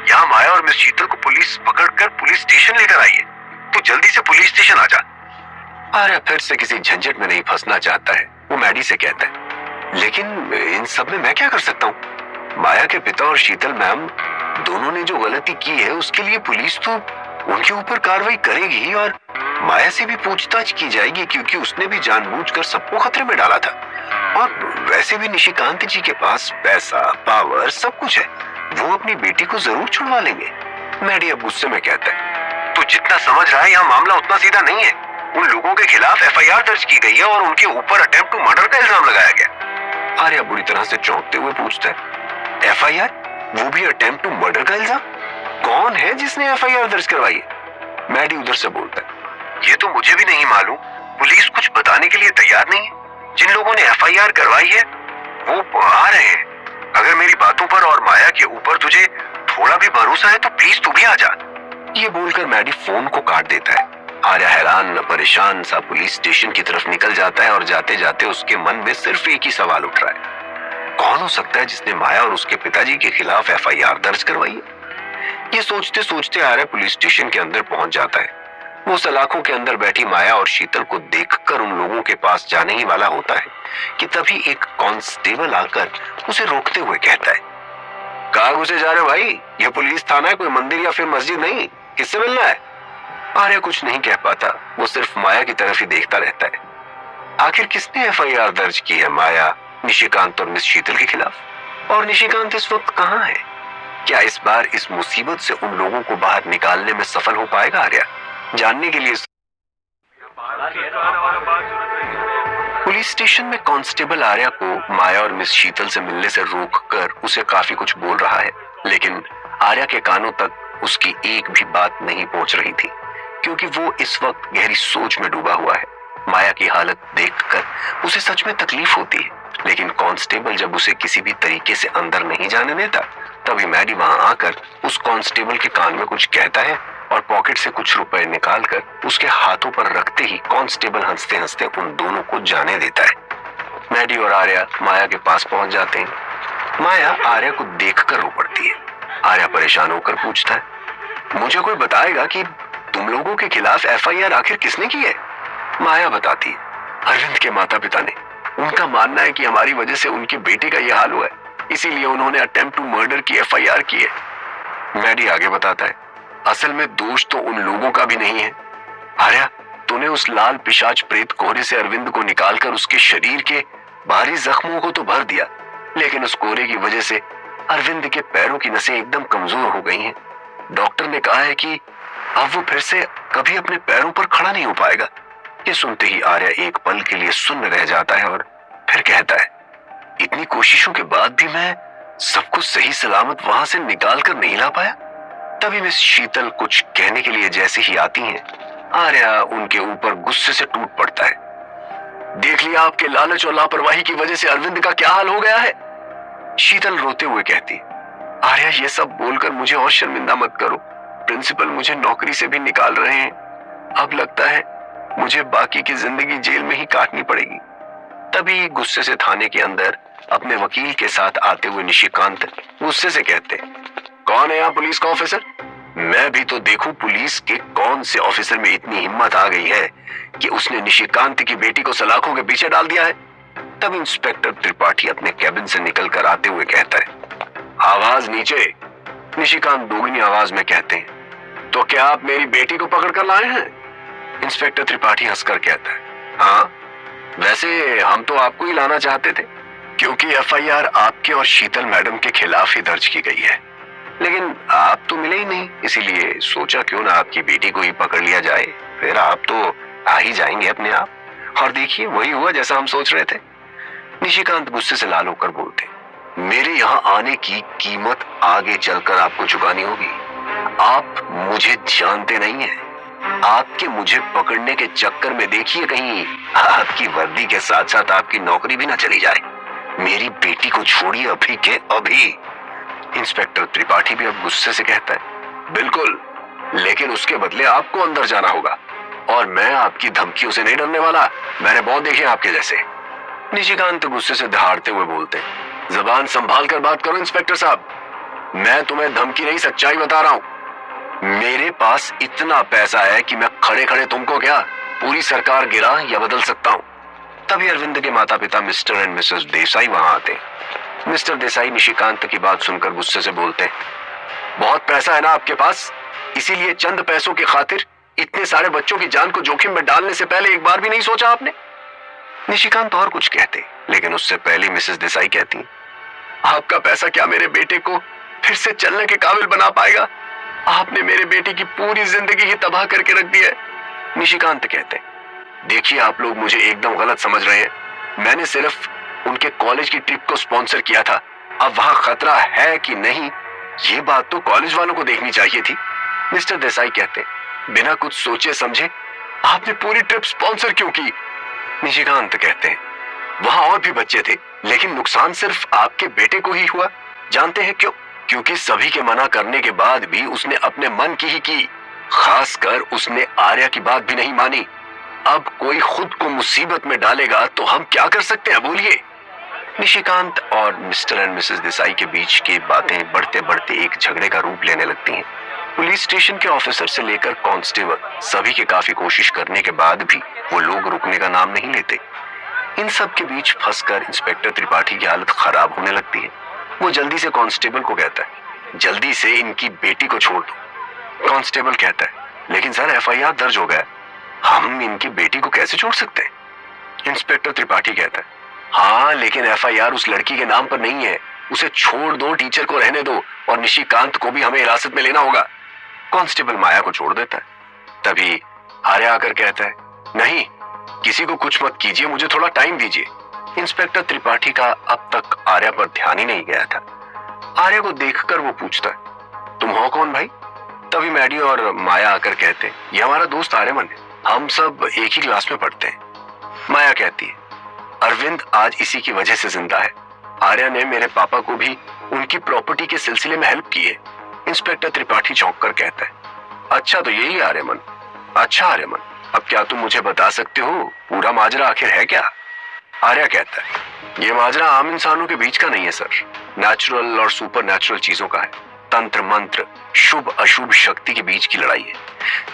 यहाँ माया और मिस शीतल को पुलिस पकड़कर पुलिस स्टेशन लेकर आई है, तू जल्दी से पुलिस स्टेशन आ जा। आर्या फिर से किसी झंझट में नहीं फंसना चाहता है। वो मैडी से कहता है, लेकिन इन सब में मैं क्या कर सकता हूँ? माया के पिता और शीतल मैम दोनों ने जो गलती की है उसके लिए पुलिस तो उनके ऊपर कार्रवाई करेगी और माया से भी पूछताछ की जाएगी, क्योंकि उसने भी जानबूझकर सबको खतरे में डाला था। और वैसे भी निशिकांत जी के पास पैसा, पावर सब कुछ है, वो अपनी बेटी को जरूर छुड़वा लेंगे। मैडी अब गुस्से में कहता है, तू जितना समझ रहा है यहाँ मामला उतना सीधा नहीं है। उन लोगों के खिलाफ एफआईआर दर्ज की गई है और उनके ऊपर अटेम्प्ट टू मर्डर का इल्जाम लगाया गया। आर्या बुरी तरह से चौंकते हुए पूछता है, एफआईआर? वो भी अटेम्प्ट टू मर्डर का इल्जाम? कौन है जिसने एफआईआर दर्ज करवाई है? मैडी उधर से बोलता है, ये तो मुझे भी नहीं मालूम। पुलिस कुछ बताने के लिए तैयार नहीं है। जिन लोगों ने एफआईआर करवाई है वो आ रहे हैं। अगर मेरी बातों पर और माया के ऊपर तुझे थोड़ा भी भरोसा है तो प्लीज तू भी आ जा। ये बोलकर मैडी फोन को काट देता है। आर्या हैरान परेशान सा पुलिस स्टेशन की तरफ निकल जाता है और जाते जाते उसके मन में सिर्फ एक ही सवाल उठ रहा है, कौन हो सकता है जिसने माया और उसके पिताजी के खिलाफ एफआईआर दर्ज करवाई है? ये सोचते सोचते आर्या पुलिस स्टेशन के अंदर पहुंच जाता है। वो सलाखों के अंदर बैठी माया और शीतल को देखकर उन लोगों के पास जाने ही वाला होता है कि तभी एक कांस्टेबल आकर उसे रोकते हुए कहता है, कहाँ घुसे जा रहे हो भाई? ये पुलिस थाना है, कोई मंदिर या फिर मस्जिद नहीं। किससे मिलना है? आर्या कुछ नहीं कह पाता। वो सिर्फ माया की तरफ ही देखता रहता है। आखिर किसने एफआईआर दर्ज की है माया, निशिकांत और मिस शीतल के खिलाफ? और निशिकांत इस वक्त कहाँ है? क्या इस बार इस मुसीबत से उन लोगों को बाहर निकालने में सफल हो पाएगा आर्या? जानने के लिए पुलिस स्टेशन में कांस्टेबल आर्या को माया और मिस शीतल से मिलने से रोककर उसे काफी कुछ बोल रहा है, लेकिन आर्या के कानों तक उसकी एक भी बात नहीं पहुंच रही थी, क्योंकि वो इस वक्त गहरी सोच में डूबा हुआ है। माया की हालत देखकर उसे सच में तकलीफ होती है, लेकिन कांस्टेबल जब उसे किसी भी तरीके से अंदर नहीं जाने देता, तभी मैडी वहां आकर उस कांस्टेबल के कान में कुछ कहता है और पॉकेट से कुछ रुपए निकालकर उसके हाथों पर रखते ही कांस्टेबल हंसते हंसते उन दोनों को जाने देता है। मैडी और आर्या माया के पास पहुंच जाते हैं। माया आर्या को देखकर रो पड़ती है। आर्या परेशान होकर पूछता है, मुझे कोई बताएगा कि तुम लोगों के खिलाफ एफआईआर आखिर किसने की है? माया बताती है, अरविंद के माता पिता ने। उनका मानना है कि हमारी वजह से उनके बेटे का यह हाल हुआ है, इसीलिए उन्होंने अटेम्प्ट टू मर्डर की एफआईआर की है। मैडी आगे बताता है, असल में दोष तो उन लोगों का भी नहीं है। आर्या, तूने उस लाल पिशाच प्रेत कोहरे से अरविंद को निकालकर उसके शरीर के भारी जख्मों को तो भर दिया, लेकिन उस कोहरे की वजह से अरविंद के पैरों की नसें एकदम कमजोर हो गई हैं। डॉक्टर ने कहा है कि अब वो फिर से कभी अपने पैरों पर खड़ा नहीं हो पाएगा। ये सुनते ही आर्या एक पल के लिए सुन्न रह जाता है और फिर कहता है, इतनी कोशिशों के बाद भी मैं सबको सही सलामत वहां से निकाल कर नहीं ला पाया। तभी मिस शीतल कुछ कहने के लिए जैसे ही आती हैं, आर्या उनके ऊपर गुस्से से टूट पड़ता है। देख लिया आपके लालच और लापरवाही की वजह से अरविंद का क्या हाल हो गया है? शीतल रोते हुए कहती, आर्या ये सब बोलकर मुझे और शर्मिंदा मत करो प्रिंसिपल मुझे नौकरी से भी निकाल रहे हैं। अब लगता है मुझे बाकी की जिंदगी जेल में ही काटनी पड़ेगी। तभी गुस्से से थाने के अंदर अपने वकील के साथ आते हुए निशिकांत गुस्से से कहते, कौन है यहाँ पुलिस का ऑफिसर? मैं भी तो देखूं पुलिस के कौन से ऑफिसर में इतनी हिम्मत आ गई है कि उसने निशिकांत की बेटी को सलाखों के पीछे डाल दिया है। तब इंस्पेक्टर त्रिपाठी अपने कैबिन से निकलकर आते हुए कहता है, आवाज नीचे। निशिकांत दोगुनी आवाज में कहते हैं, तो क्या आप मेरी बेटी को पकड़ कर लाए हैं? इंस्पेक्टर त्रिपाठी हंसकर कहता है, हाँ, वैसे हम तो आपको ही लाना चाहते थे, क्योंकि एफआईआर आपके और शीतल मैडम के खिलाफ ही दर्ज की गई है। लेकिन आप तो मिले ही नहीं, इसीलिए सोचा क्यों ना आपकी बेटी को ही पकड़ लिया जाए, फिर आप तो आ ही जाएंगे अपने आप। और देखिए वही हुआ जैसा हम सोच रहे थे। निशिकांत गुस्से से लाल होकर बोलते, मेरे यहाँ आने की कीमत आगे चलकर आपको चुकानी होगी। आप मुझे जानते नहीं हैं। आपके मुझे पकड़ने के चक्कर में देखिए कहीं आपकी वर्दी के साथ साथ आपकी नौकरी भी ना चली जाए। मेरी बेटी को छोड़िए अभी के अभी। इंस्पेक्टर त्रिपाठी भी अब गुस्से से कहता है, बिल्कुल, लेकिन उसके बदले आपको अंदर जाना होगा, और मैं आपकी धमकियों से नहीं डरने वाला। मैंने बहुत देखे आपके जैसे। निशिकांत गुस्से से दहाड़ते हुए बोलते, जबान संभाल कर बात करो इंस्पेक्टर साहब, मैं तुम्हें धमकी नहीं सच्चाई बता रहा हूं। मेरे पास इतना पैसा है कि मैं खड़े खड़े तुमको क्या पूरी सरकार गिरा या बदल सकता हूं। तभी अरविंद के माता पिता मिस्टर एंड मिसेस देसाई वहां आते। मिस्टर देसाई निशिकांत की बात सुनकर गुस्से से बोलते, बहुत पैसा है ना आपके पास, इसीलिए चंद पैसों की खातिर इतने सारे बच्चों की जान को जोखिम में डालने से पहले एक बार भी नहीं सोचा आपने? निशिकांत और कुछ कहते, लेकिन उससे पहले मिसेस देसाई कहती, आपका पैसा क्या मेरे बेटे को फिर से चलने के काबिल बना पाएगा? आपने मेरे बेटे की पूरी जिंदगी ही तबाह करके रख दी है। निशिकांत कहते, देखिए आप लोग मुझे एकदम गलत समझ रहे हैं। मैंने सिर्फ उनके कॉलेज की ट्रिप को स्पॉन्सर किया था। अब वहां खतरा है कि नहीं, ये बात तो कॉलेज वालों को देखनी चाहिए थी। मिस्टर देसाई कहते, बिना कुछ सोचे समझे आपने पूरी ट्रिप स्पॉन्सर क्यों की? निशिकांत कहते, वहां और भी बच्चे थे, लेकिन नुकसान सिर्फ आपके बेटे को ही हुआ। जानते हैं क्यों? क्योंकि सभी के मना करने के बाद भी उसने अपने मन की ही की। खासकर उसने आर्या की बात भी नहीं मानी। अब कोई खुद को मुसीबत में डालेगा तो हम क्या कर सकते हैं, बोलिए? निशिकांत और मिस्टर एंड मिसेस देसाई के बीच की बातें बढ़ते बढ़ते एक झगड़े का रूप लेने लगती हैं। पुलिस स्टेशन के ऑफिसर से लेकर कांस्टेबल सभी के काफी कोशिश करने के बाद भी वो लोग रुकने का नाम नहीं लेते। इन सब के बीच फंसकर इंस्पेक्टर त्रिपाठी की हालत खराब होने लगती है। वो जल्दी से कांस्टेबल को कहता है, जल्दी से इनकी बेटी को छोड़ दो। कांस्टेबल कहता है, लेकिन सर एफआईआर दर्ज हो गया, हम इनकी बेटी को कैसे छोड़ सकते हैं? इंस्पेक्टर त्रिपाठी कहता है, हाँ, लेकिन एफआईआर उस लड़की के नाम पर नहीं है। उसे छोड़ दो, टीचर को रहने दो, और निशिकांत को भी हमें हिरासत में लेना होगा। कांस्टेबल माया को छोड़ देता है। तभी आर्या आकर कहता है, नहीं, किसी को कुछ मत कीजिए, मुझे थोड़ा टाइम दीजिए। इंस्पेक्टर त्रिपाठी का अब तक आर्या पर ध्यान ही नहीं गया था। आर्या को देखकर वो पूछता है, तुम हो कौन भाई? तभी मैडी और माया आकर कहते हैं, ये हमारा दोस्त आर्यमन है, हम सब एक ही क्लास में पढ़ते हैं। माया कहती है, अरविंद आज इसी की वजह से जिंदा है। आर्या ने मेरे पापा को भी उनकी प्रॉपर्टी के सिलसिले में हेल्प की है। इंस्पेक्टर त्रिपाठी चौंक कर कहता है, अच्छा तो यही आर्यमन। अच्छा आर्यमन, अब क्या तुम मुझे बता सकते हो पूरा माजरा आखिर है क्या? आर्या कहता है, ये माजरा आम इंसानों के बीच का नहीं है सर, नेचुरल और सुपर नेचुरल चीजों का है। तंत्र मंत्र, शुभ अशुभ शक्ति के बीच की लड़ाई है,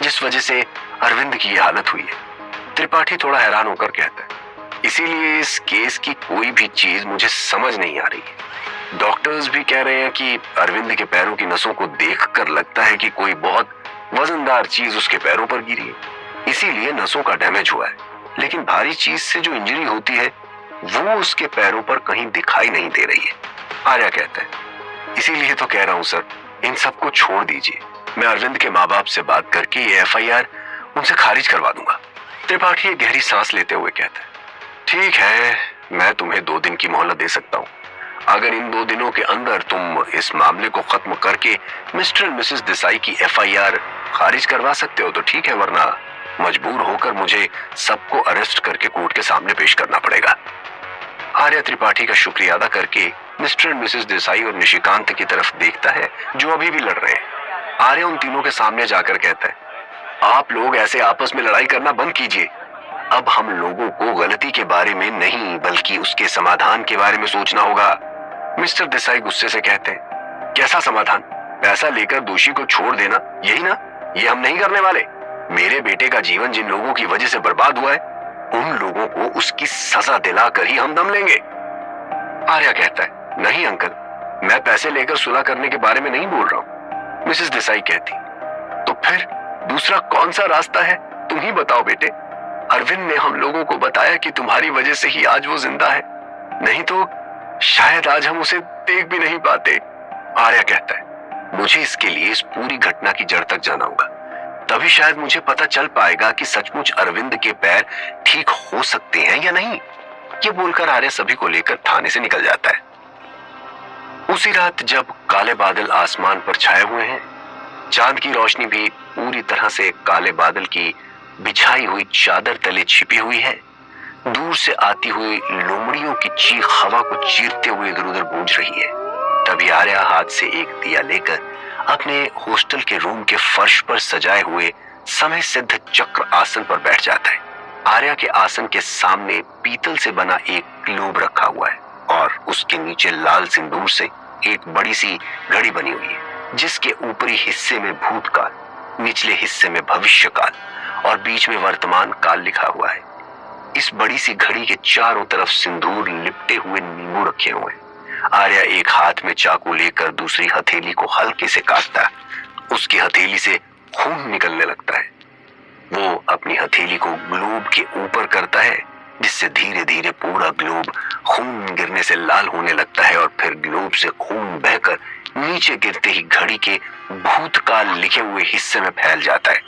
जिस वजह से अरविंद की ये हालत हुई है। त्रिपाठी थोड़ा हैरान होकर कहता है, इसीलिए इस केस की कोई भी चीज मुझे समझ नहीं आ रही है। डॉक्टर्स भी कह रहे हैं कि अरविंद के पैरों की नसों को देखकर लगता है कि कोई बहुत वजनदार चीज उसके पैरों पर गिरी है, इसीलिए नसों का डैमेज हुआ है। लेकिन भारी चीज से जो इंजरी होती है वो उसके पैरों पर कहीं दिखाई नहीं दे रही है। आर्या कहता है, इसीलिए तो कह रहा हूं सर, इन सबको छोड़ दीजिए। मैं अरविंद के माँ बाप से बात करके ये एफआईआर उनसे खारिज करवा दूंगा। त्रिपाठी गहरी सांस लेते हुए कहता है, ठीक है, मैं तुम्हें 2 दिन की मोहलत दे सकता हूँ। अगर इन 2 दिनों के अंदर तुम इस मामले को खत्म करके मिस्टर एंड मिसेस देसाई की एफआईआर खारिज करवा सकते हो तो ठीक है, वरना मजबूर होकर मुझे सबको अरेस्ट करके कोर्ट के सामने पेश करना पड़ेगा। आर्या त्रिपाठी का शुक्रिया अदा करके मिस्टर एंड मिसेस देसाई और निशिकांत की तरफ देखता है जो अभी भी लड़ रहे हैं। आर्य उन तीनों के सामने जाकर कहता है, आप लोग ऐसे आपस में लड़ाई करना बंद कीजिए। अब हम लोगों को गलती के बारे में नहीं बल्कि उसके समाधान के बारे में सोचना होगा। मिस्टर देसाई गुस्से से कहते हैं, कैसा समाधान? पैसा लेकर दोषी को छोड़ देना, यही ना? ये हम नहीं करने वाले। मेरे बेटे का जीवन जिन लोगों की वजह से बर्बाद हुआ है, उन लोगों को उसकी सजा दिलाकर ही हम दम लेंगे। आर्या कहता है, नहीं अंकल, मैं पैसे लेकर सुलह करने के बारे में नहीं बोल रहा हूं। मिसेस देसाई कहती, तो फिर दूसरा कौन सा रास्ता है? तुम ही बताओ बेटे। अरविंद ने हम लोगों को बताया कि तुम्हारी वजह से ही आज वो जिंदा है, नहीं तो शायद आज हम उसे देख भी नहीं पाते। आर्या कहता है, मुझे इसके लिए इस पूरी घटना की जड़ तक जाना होगा, तभी शायद मुझे पता चल पाएगा कि सचमुच अरविंद के पैर ठीक हो सकते हैं या नहीं। ये बोलकर आर्या सभी को लेकर थाने से निकल जाता है। उसी रात जब काले बादल आसमान पर छाए हुए हैं, चांद की रोशनी भी पूरी तरह से काले बादल की बिछाई हुई चादर तले छिपी हुई है, दूर से आती हुई लोमड़ियों की चीख हवा को चीरते हुए इधर उधर गूंज रही है। तभी आर्या हाथ से एक दिया लेकर अपने हॉस्टल के रूम के फर्श पर सजाए हुए समय सिद्ध चक्र आसन पर बैठ जाता है। आर्या के आसन के सामने पीतल से बना एक ग्लोब रखा हुआ है और उसके नीचे लाल सिंदूर से एक बड़ी सी घड़ी बनी हुई है, जिसके ऊपरी हिस्से में भूतकाल, निचले हिस्से में भविष्यकाल और बीच में वर्तमान काल लिखा हुआ है। इस बड़ी सी घड़ी के चारों तरफ सिंदूर लिपटे हुए नींबू रखे हुए हैं। आर्या एक हाथ में चाकू लेकर दूसरी हथेली को हल्के से काटता है। उसकी हथेली से खून निकलने लगता है। वो अपनी हथेली को ग्लोब के ऊपर करता है, जिससे धीरे धीरे पूरा ग्लोब खून गिरने से लाल होने लगता है और फिर ग्लोब से खून बहकर नीचे गिरते ही घड़ी के भूतकाल लिखे हुए हिस्से में फैल जाता है।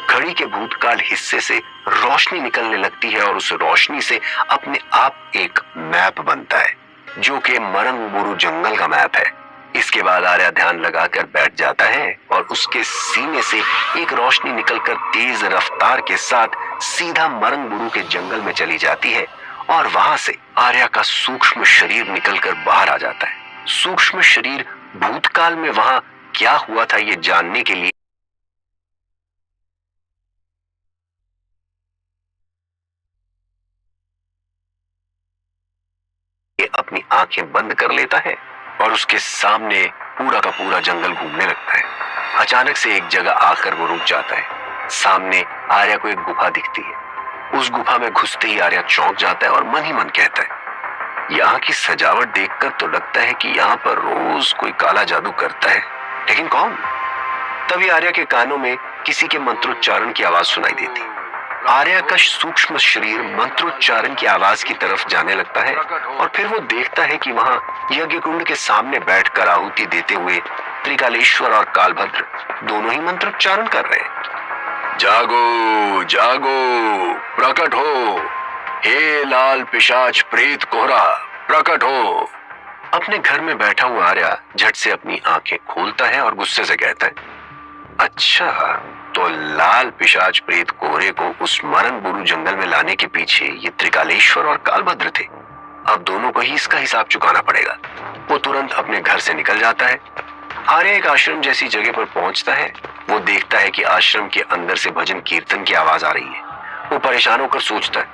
घड़ी के भूतकाल हिस्से से रोशनी निकलने लगती है और उस रोशनी से अपने आप एक मैप बनता है, जो कि मरंगबुरु जंगल का मैप है। इसके बाद आर्या ध्यान लगाकर बैठ जाता है और उसके सीने से एक रोशनी निकलकर तेज रफ्तार के साथ सीधा मरंगबुरु के जंगल में चली जाती है और वहां से आर्या का सूक्ष्म शरीर निकलकर बाहर आ जाता है। सूक्ष्म शरीर भूतकाल में वहां क्या हुआ था ये जानने के लिए अपनी आंखें बंद कर लेता है और उसके सामने पूरा का पूरा जंगल घूमने लगता है। अचानक से एक जगह आकर वो रुक जाता है। सामने आर्या को एक गुफा दिखती है। उस गुफा में घुसते ही आर्या चौंक जाता है और मन ही मन कहता है, यहाँ की सजावट देखकर तो लगता है कि यहाँ पर रोज कोई काला जादू करता है, लेकिन कौन? तभी आर्या के कानों में किसी के मंत्रोच्चारण की आवाज सुनाई देती है। आर्या का सूक्ष्म शरीर मंत्रोच्चारण की आवाज की तरफ जाने लगता है और फिर वो देखता है कि वहां यज्ञ कुंड के सामने बैठकर आहुति देते हुए त्रिकालेश्वर और कालभद्र दोनों ही मंत्रोच्चारण कर रहे हैं। जागो जागो, प्रकट हो, हे लाल पिशाच प्रेत कोहरा, प्रकट हो। अपने घर में बैठा हुआ आर्या झट से अपनी आंखें खोलता है और गुस्से से कहता है, अच्छा, तो लाल पिशाच प्रेत कोहरे को उस मरंगबुरु जंगल में लाने के पीछे ये त्रिकालेश्वर और कालभद्र थे। अब दोनों को ही इसका हिसाब चुकाना पड़ेगा। वो तुरंत अपने घर से निकल जाता है। आर्या एक आश्रम जैसी जगह पर पहुंचता है। वो देखता है कि आश्रम के अंदर से भजन कीर्तन की आवाज आ रही है। वो परेशान होकर सोचता है,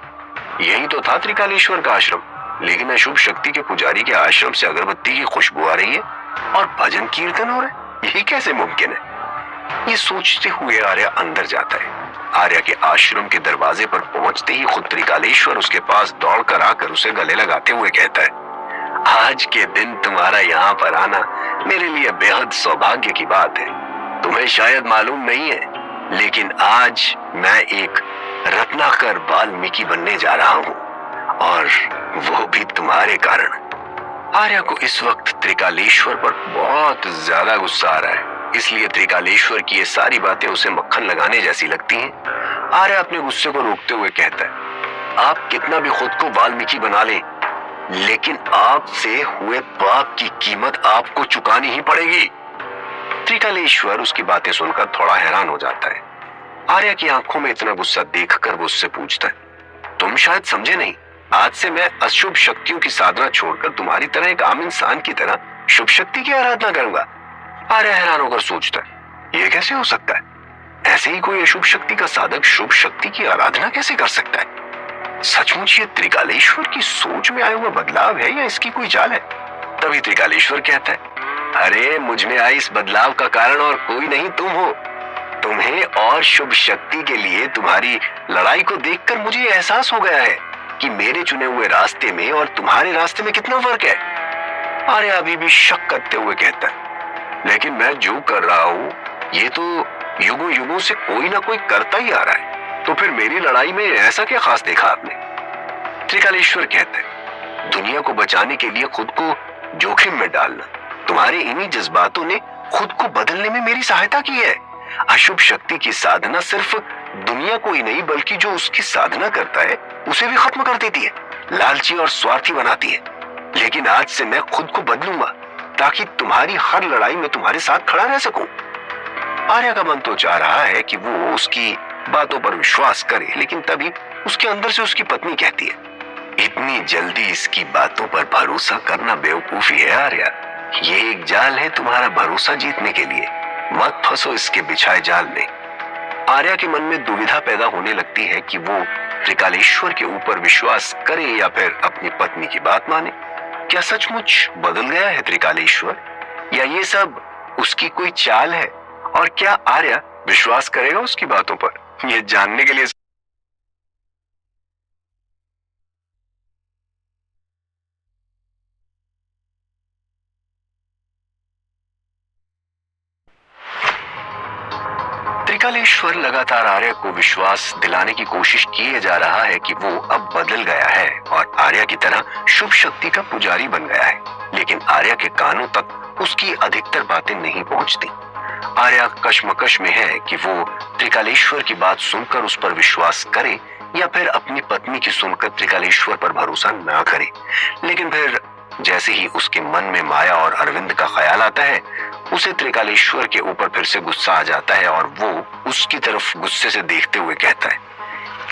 यही तो था त्रिकालेश्वर का आश्रम, लेकिन अशुभ शक्ति के पुजारी के आश्रम से अगरबत्ती की खुशबू आ रही है और भजन कीर्तन हो रहा है, यही कैसे मुमकिन है? ये सोचते हुए आर्या अंदर जाता है। आर्या के आश्रम के दरवाजे पर पहुंचते ही खुद त्रिकालेश्वर उसके पास दौड़कर आकर उसे गले लगाते हुए कहता है, आज के दिन तुम्हारा यहाँ पर आना मेरे लिए बेहद सौभाग्य की बात है। तुम्हें शायद मालूम नहीं है, लेकिन आज मैं एक रत्नाकर वाल्मीकि बनने जा रहा हूँ, और वो भी तुम्हारे कारण। आर्या को इस वक्त त्रिकालेश्वर पर बहुत ज्यादा गुस्सा आ रहा है, इसलिए त्रिकालेश्वर की ये सारी बातें उसे मक्खन लगाने जैसी लगती हैं। आर्या अपने गुस्से को रोकते हुए कहता है, आप कितना भी खुद को वाल्मीकि बना लें, लेकिन आपसे हुए पाप की कीमत आपको चुकानी ही पड़ेगी। त्रिकालेश्वर उसकी बातें सुनकर थोड़ा हैरान हो जाता है। आर्या की आंखों में इतना गुस्सा देखकर वो उससे पूछता है, तुम शायद समझे नहीं, आज से मैं अशुभ शक्तियों की साधना छोड़कर तुम्हारी तरह एक आम इंसान की तरह शुभ शक्ति की आराधना करूंगा। आर्या हैरान होकर सोचता है, ये कैसे हो सकता है? ऐसे ही कोई अशुभ शक्ति का साधक शुभ शक्ति की आराधना कैसे कर सकता है? सचमुच ये त्रिकालेश्वर की सोच में आया हुआ बदलाव है या इसकी कोई चाल है? तभी त्रिकालेश्वर कहता है, अरे मुझ में आई इस बदलाव का कारण और कोई नहीं, तुम हो। तुम्हें और शुभ शक्ति के लिए तुम्हारी लड़ाई को देखकर मुझे एहसास हो गया है कि मेरे चुने हुए रास्ते में और तुम्हारे रास्ते में कितना फर्क है। आर्या अभी भी शक करते हुए कहता है, लेकिन मैं जो कर रहा हूं ये तो युगों युगों से कोई ना कोई करता ही आ रहा है, तो फिर मेरी लड़ाई में ऐसा क्या खास देखा आपने? त्रिकालेश्वर कहता है, दुनिया को बचाने के लिए खुद को जोखिम में डालना, तुम्हारे इन्हीं जज्बातों ने खुद को बदलने में मेरी सहायता की है। अशुभ शक्ति की साधना सिर्फ दुनिया को ही नहीं बल्कि जो उसकी साधना करता है उसे भी खत्म कर देती है, लालची और स्वार्थी बनाती है। लेकिन आज से मैं खुद को बदलूंगा ताकि तुम्हारी हर लड़ाई में तुम्हारे साथ खड़ा रह सकूं। आर्या का मन तो चाह रहा है कि वो उसकी बातों पर विश्वास करे, लेकिन तभी उसके अंदर से उसकी पत्नी कहती है, इतनी जल्दी इसकी बातों पर भरोसा करना बेवकूफी है आर्या। ये एक जाल है तुम्हारा भरोसा जीतने के लिए, मत फंसो इसके बिछाए जाल में। आर्या के मन में दुविधा पैदा होने लगती है कि वो त्रिकालेश्वर के ऊपर विश्वास करे या फिर अपनी पत्नी की बात माने। क्या सचमुच बदल गया है त्रिकालेश्वर, या ये सब उसकी कोई चाल है? और क्या आर्या विश्वास करेगा उसकी बातों पर? ये जानने के लिए त्रिकालेश्वर लगातार आर्या को विश्वास दिलाने की कोशिश किए जा रहा है कि वो अब बदल गया है और आर्या की तरह शुभ शक्ति का पुजारी बन गया है, लेकिन आर्या के कानों तक उसकी अधिकतर बातें नहीं पहुंचती। आर्या कश्मकश में है कि वो त्रिकालेश्वर की बात सुनकर उस पर विश्वास करे या फिर अपनी पत्नी की सुनकर त्रिकालेश्वर पर भरोसा ना करे। लेकिन फिर जैसे ही उसके मन में माया और अरविंद का ख्याल आता है, उसे त्रिकालेश्वर के ऊपर फिर से गुस्सा आ जाता है और वो उसकी तरफ गुस्से से देखते हुए कहता है,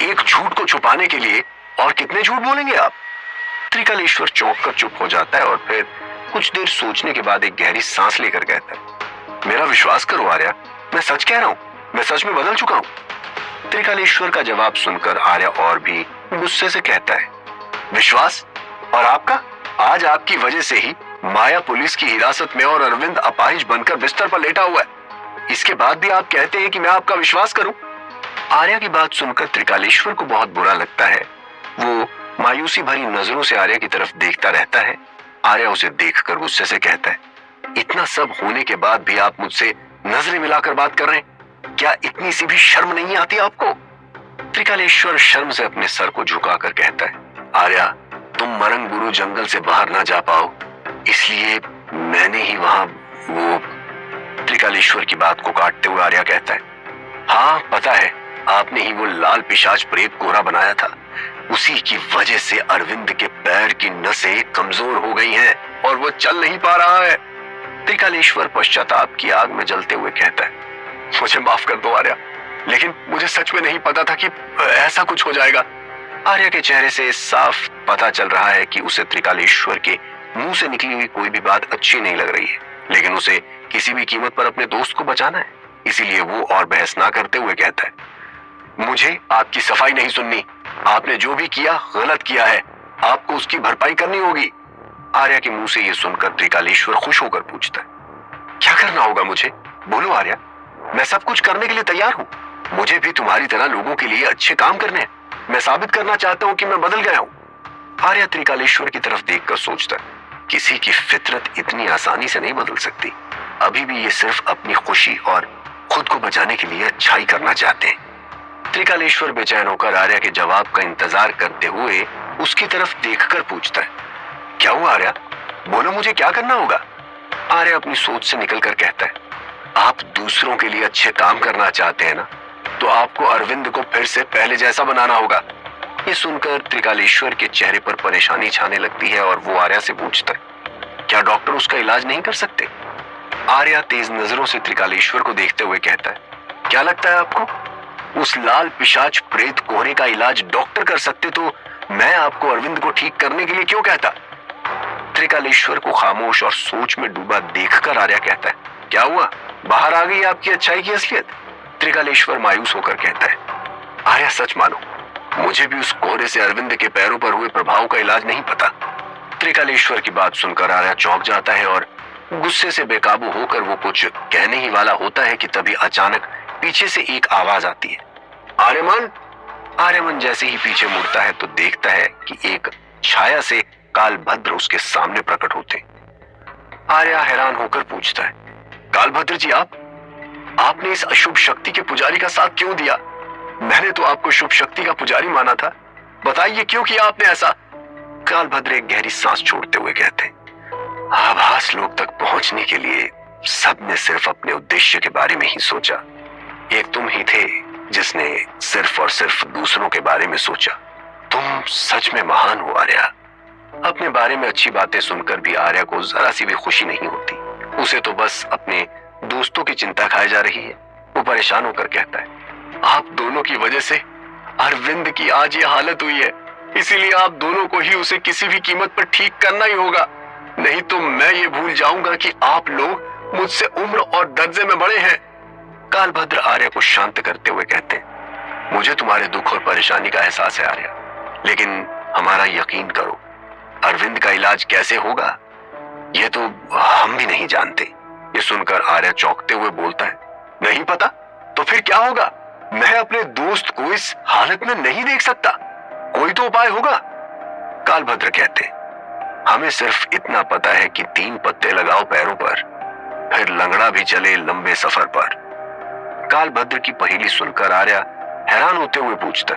एक झूठ को छुपाने के लिए और कितने झूठ बोलेंगे आप? त्रिकालेश्वर चौंक कर चुप हो जाता है और फिर कुछ देर सोचने के बाद एक गहरी सांस लेकर कहता है, मेरा विश्वास करो आर्या, मैं सच कह रहा हूं, मैं सच में बदल चुका हूं। त्रिकालेश्वर का जवाब सुनकर आर्या और भी गुस्से से कहता है, विश्वास? और आपका? आज आपकी वजह से ही माया पुलिस की हिरासत में और अरविंद अपाहिज बनकर बिस्तर पर लेटा हुआ है। इसके बाद भी आप कहते हैं कि मैं आपका विश्वास करूं? आर्या की बात सुनकर त्रिकालेश्वर को बहुत बुरा लगता है। वो मायूसी भरी नजरों से आर्या की तरफ देखता रहता है। आर्या उसे देखकर गुस्से से कहता है, इतना सब होने के बाद भी आप मुझसे नजरें मिलाकर बात कर रहे हैं? क्या इतनी सी भी शर्म नहीं आती आपको? त्रिकालेश्वर शर्म से अपने सर को झुकाकर कहता है, आर्या, तुम मरंग गुरु जंगल से बाहर ना जा पाओ, इसलिए मैंने ही वहां वो। त्रिकालेश्वर की बात को काटते हुए आर्या कहता है, हाँ पता है, आपने ही वो लाल पिशाच प्रेत कोहरा बनाया था। उसी की वजह से अरविंद के पैर की नसें कमजोर हो गई हैं और वो चल नहीं पा रहा है। त्रिकालेश्वर पश्चाताप की आग में जलते हुए कहता है, मुझे माफ कर दो आर्या, लेकिन मुझे सच में नहीं पता था कि ऐसा कुछ हो जाएगा। आर्या के चेहरे से साफ पता चल रहा है कि उसे त्रिकालेश्वर के मुंह से निकली हुई कोई भी बात अच्छी नहीं लग रही है, लेकिन उसे किसी भी कीमत पर अपने दोस्त को बचाना है। इसीलिए वो और बहस ना करते हुए कहता है, मुझे आपकी सफाई नहीं सुननी, आपने जो भी किया गलत किया है, आपको उसकी भरपाई करनी होगी। आर्या के मुंह से ये सुनकर त्रिकालेश्वर खुश होकर पूछता है, क्या करना होगा मुझे? बोलो आर्या, मैं सब कुछ करने के लिए तैयार हूँ। मुझे भी तुम्हारी तरह लोगों के लिए अच्छे काम करने हैं। मैं साबित करना चाहता हूँ कि मैं बदल गया हूँ। आर्या त्रिकालेश्वर की तरफ देखकर सोचता है, किसी की फितरत इतनी आसानी से नहीं बदल सकती। अभी भी ये सिर्फ अपनी खुशी और खुद को बचाने के लिए अच्छाई करना चाहते हैं। त्रिकालेश्वर बेचैन होकर आर्या के जवाब का इंतजार करते हुए उसकी तरफ देखकर पूछता है, क्या हुआ आर्या? बोलो मुझे क्या करना होगा? आर्या अपनी सोच से निकलकर कहता है, आप दूसरों के लिए अच्छे काम करना चाहते हैं ना, तो आपको अरविंद को फिर से पहले जैसा बनाना होगा। ये सुनकर त्रिकालेश्वर के चेहरे पर परेशानी छाने लगती है और वो आर्या से पूछता है, क्या डॉक्टर उसका इलाज नहीं कर सकते? आर्या तेज नजरों से त्रिकालेश्वर को देखते हुए कहता है, क्या लगता है आपको? उस लाल पिशाच प्रेत कोहरे का इलाज डॉक्टर कर सकते तो मैं आपको अरविंद को ठीक करने के लिए क्यों कहता? त्रिकालेश्वर को खामोश और सोच में डूबा देखकर आर्या कहता है, क्या हुआ? बाहर आ गई आपकी अच्छाई की असलियत? त्रिकालेश्वर मायूस होकर कहता है। आर्या सच मानो, मुझे भी उस कोहरे से अरविंद के पैरों पर हुए प्रभाव का इलाज नहीं पता। त्रिकालेश्वर की बात सुनकर आर्या चौंक जाता है और गुस्से से बेकाबू होकर वो कुछ कहने ही वाला होता है कि तभी अचानक पीछे से एक आवाज आती है, आर्यमन। आर्यमन जैसे ही पीछे मुड़ता है तो देखता है कि एक छाया से कालभद्र उसके सामने प्रकट होते। आर्या हैरान होकर पूछता है, कालभद्र जी आपने इस अशुभ शक्ति के पुजारी का साथ क्यों दिया? मैंने तो आपको शुभ शक्ति का पुजारी माना था, बताइए क्यों किया आपने ऐसा? कालभद्र एक गहरी सांस छोड़ते हुए कहते, आभास लोक तक पहुंचने के लिए सबने सिर्फ अपने उद्देश्य के बारे में ही सोचा। एक तुम ही थे जिसने सिर्फ और सिर्फ दूसरों के बारे में सोचा। तुम सच में महान हो आर्या। अपने बारे में अच्छी बातें सुनकर भी आर्या को जरा सी भी खुशी नहीं होती। उसे तो बस अपने दोस्तों की चिंता खाई जा रही है। वो परेशान होकर कहता है, आप दोनों की वजह से अरविंद की आज ये हालत हुई है, इसीलिए आप दोनों को ही उसे किसी भी कीमत पर ठीक करना ही होगा, नहीं तो मैं ये भूल जाऊंगा कि आप लोग मुझसे उम्र और दर्जे में बड़े हैं। कालभद्र आर्या को शांत करते हुए कहते हैं, मुझे तुम्हारे दुख और परेशानी का एहसास है आर्या, लेकिन हमारा यकीन करो, अरविंद का इलाज कैसे होगा ये तो हम भी नहीं जानते। ये सुनकर आर्या चौंकते हुए बोलता है, नहीं पता? तो फिर क्या होगा? मैं अपने दोस्त को इस हालत में नहीं देख सकता, कोई तो उपाय होगा। कालभद्र कहते, हमें सिर्फ इतना पता है कि 3 पत्ते लगाओ पैरों पर, फिर लंगड़ा भी चले लंबे सफर पर। कालभद्र की पहेली सुनकर आर्या हैरान होते हुए पूछता,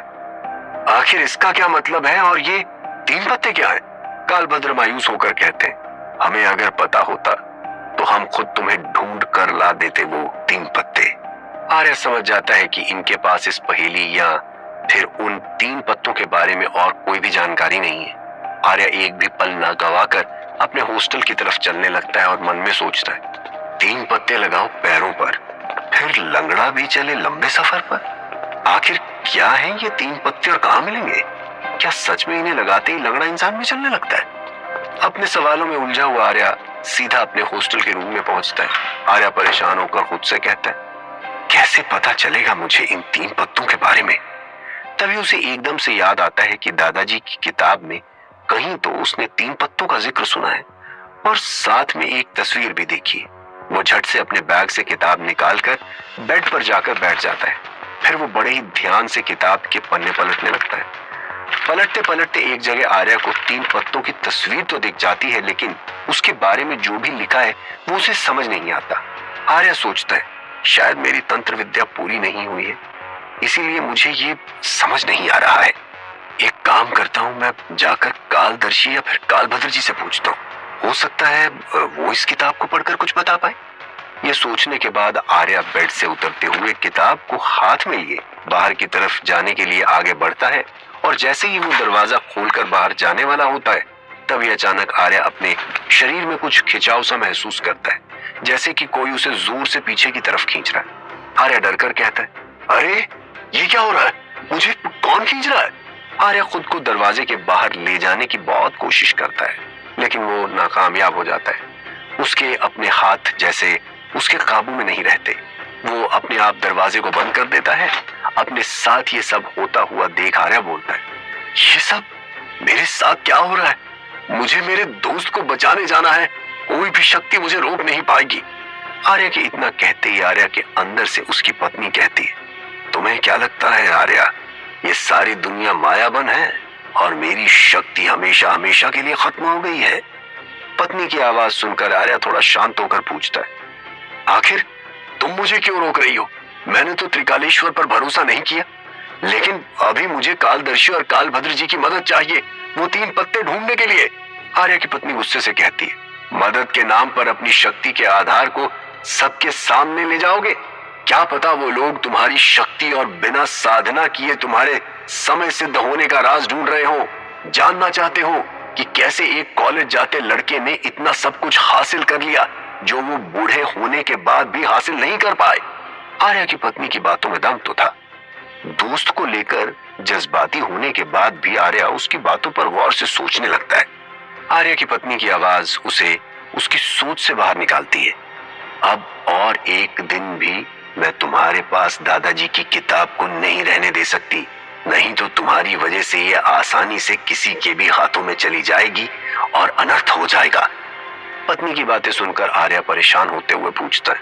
आखिर इसका क्या मतलब है और ये 3 पत्ते क्या है? कालभद्र मायूस होकर कहते, हमें अगर पता होता तो हम खुद तुम्हें ढूंढ कर ला देते वो 3 पत्ते। आर्या समझ जाता है कि इनके पास इस पहेली या फिर उन 3 पत्तों के बारे में और कोई भी जानकारी नहीं है। आर्या एक भी पल ना गवाकर अपने हॉस्टल की तरफ चलने लगता है और मन में सोचता है, 3 पत्ते लगाओ पैरों पर, फिर लंगड़ा भी चले लंबे सफर पर। आखिर क्या है ये 3 पत्ते और कहां मिलेंगे? क्या सच में इन्हें लगाते ही लंगड़ा इंसान भी चलने लगता है? अपने सवालों में उलझा हुआ आर्या सीधा अपने हॉस्टल के रूम में पहुंचता है। आर्या परेशान होकर खुद से कहता है, कैसे पता चलेगा मुझे इन 3 पत्तों के बारे में? तभी उसे एकदम से याद आता है कि दादाजी की किताब में कहीं तो उसने 3 पत्तों का जिक्र सुना है और साथ में एक तस्वीर भी देखी। वो झट से अपने बैग से किताब निकालकर बेड पर जाकर बैठ जाता है। फिर वो बड़े ही ध्यान से किताब के पन्ने पलटने लगता है। पलटते पलटते एक जगह आर्या को 3 पत्तों की तस्वीर तो दिख जाती है, लेकिन उसके बारे में जो भी लिखा है वो उसे समझ नहीं आता। आर्या सोचता है, शायद मेरी तंत्र विद्या पूरी नहीं हुई है, इसीलिए मुझे ये समझ नहीं आ रहा है। एक काम करता हूं, मैं जाकर कालदर्शी या फिर कालभद्र जी से पूछता हूँ, हो सकता है वो इस किताब को पढ़कर कुछ बता पाए। ये सोचने के बाद आर्या बेड से उतरते हुए किताब को हाथ में लिए बाहर की तरफ जाने के लिए आगे बढ़ता है और जैसे ही वो दरवाजा खोलकर बाहर जाने वाला होता है तभी अचानक आर्या अपने शरीर में कुछ खिंचाव सा महसूस करता है, जैसे कि कोई उसे जोर से पीछे की तरफ खींच रहा है। आर्या डरकर कहता है, अरे ये क्या हो रहा है? मुझे कौन खींच रहा है? आर्या खुद को दरवाजे के बाहर ले जाने की बहुत कोशिश करता है, लेकिन वो नाकामयाब हो जाता है। उसके अपने हाथ जैसे उसके काबू में नहीं रहते। वो अपने आप दरवाजे को बंद कर देता है। अपने साथ ये सब होता हुआ देख आर्या बोलता है, ये सब मेरे साथ क्या हो रहा है? मुझे मेरे दोस्त को बचाने जाना है, कोई भी शक्ति मुझे रोक नहीं पाएगी। आर्या के इतना कहते ही आर्या के अंदर से उसकी पत्नी कहती है, तुम्हें क्या लगता है आर्या, ये सारी दुनिया मायाबन है और मेरी शक्ति हमेशा हमेशा के लिए खत्म हो गई है? पत्नी की आवाज सुनकर आर्या थोड़ा शांत होकर पूछता है, आखिर तुम मुझे क्यों रोक रही हो? मैंने तो त्रिकालेश्वर पर भरोसा नहीं किया, लेकिन अभी मुझे कालदर्शी और कालभद्र जी की मदद चाहिए वो 3 पत्ते ढूंढने के लिए। आर्या की पत्नी गुस्से से कहती है, मदद के नाम पर अपनी शक्ति के आधार को सबके सामने ले जाओगे? क्या पता वो लोग तुम्हारी शक्ति और बिना साधना किए तुम्हारे समय सिद्ध होने का राज ढूंढ रहे हो। जानना चाहते हो कि कैसे एक कॉलेज जाते लड़के ने इतना सब कुछ हासिल कर लिया जो वो बूढ़े होने के बाद भी हासिल नहीं कर पाए। आर्या की पत्नी की बातों में दम तो था। दोस्त को लेकर जज्बाती होने के बाद भी आर्या उसकी बातों पर गौर से सोचने लगता है। आर्या की पत्नी की आवाज उसे उसकी सोच से बाहर निकालती है। अब और एक दिन भी मैं तुम्हारे पास दादाजी की किताब को नहीं रहने दे सकती, नहीं तो तुम्हारी वजह से ये आसानी से किसी के भी हाथों में चली जाएगी और अनर्थ हो जाएगा। पत्नी की बातें सुनकर आर्या परेशान होते हुए पूछता है,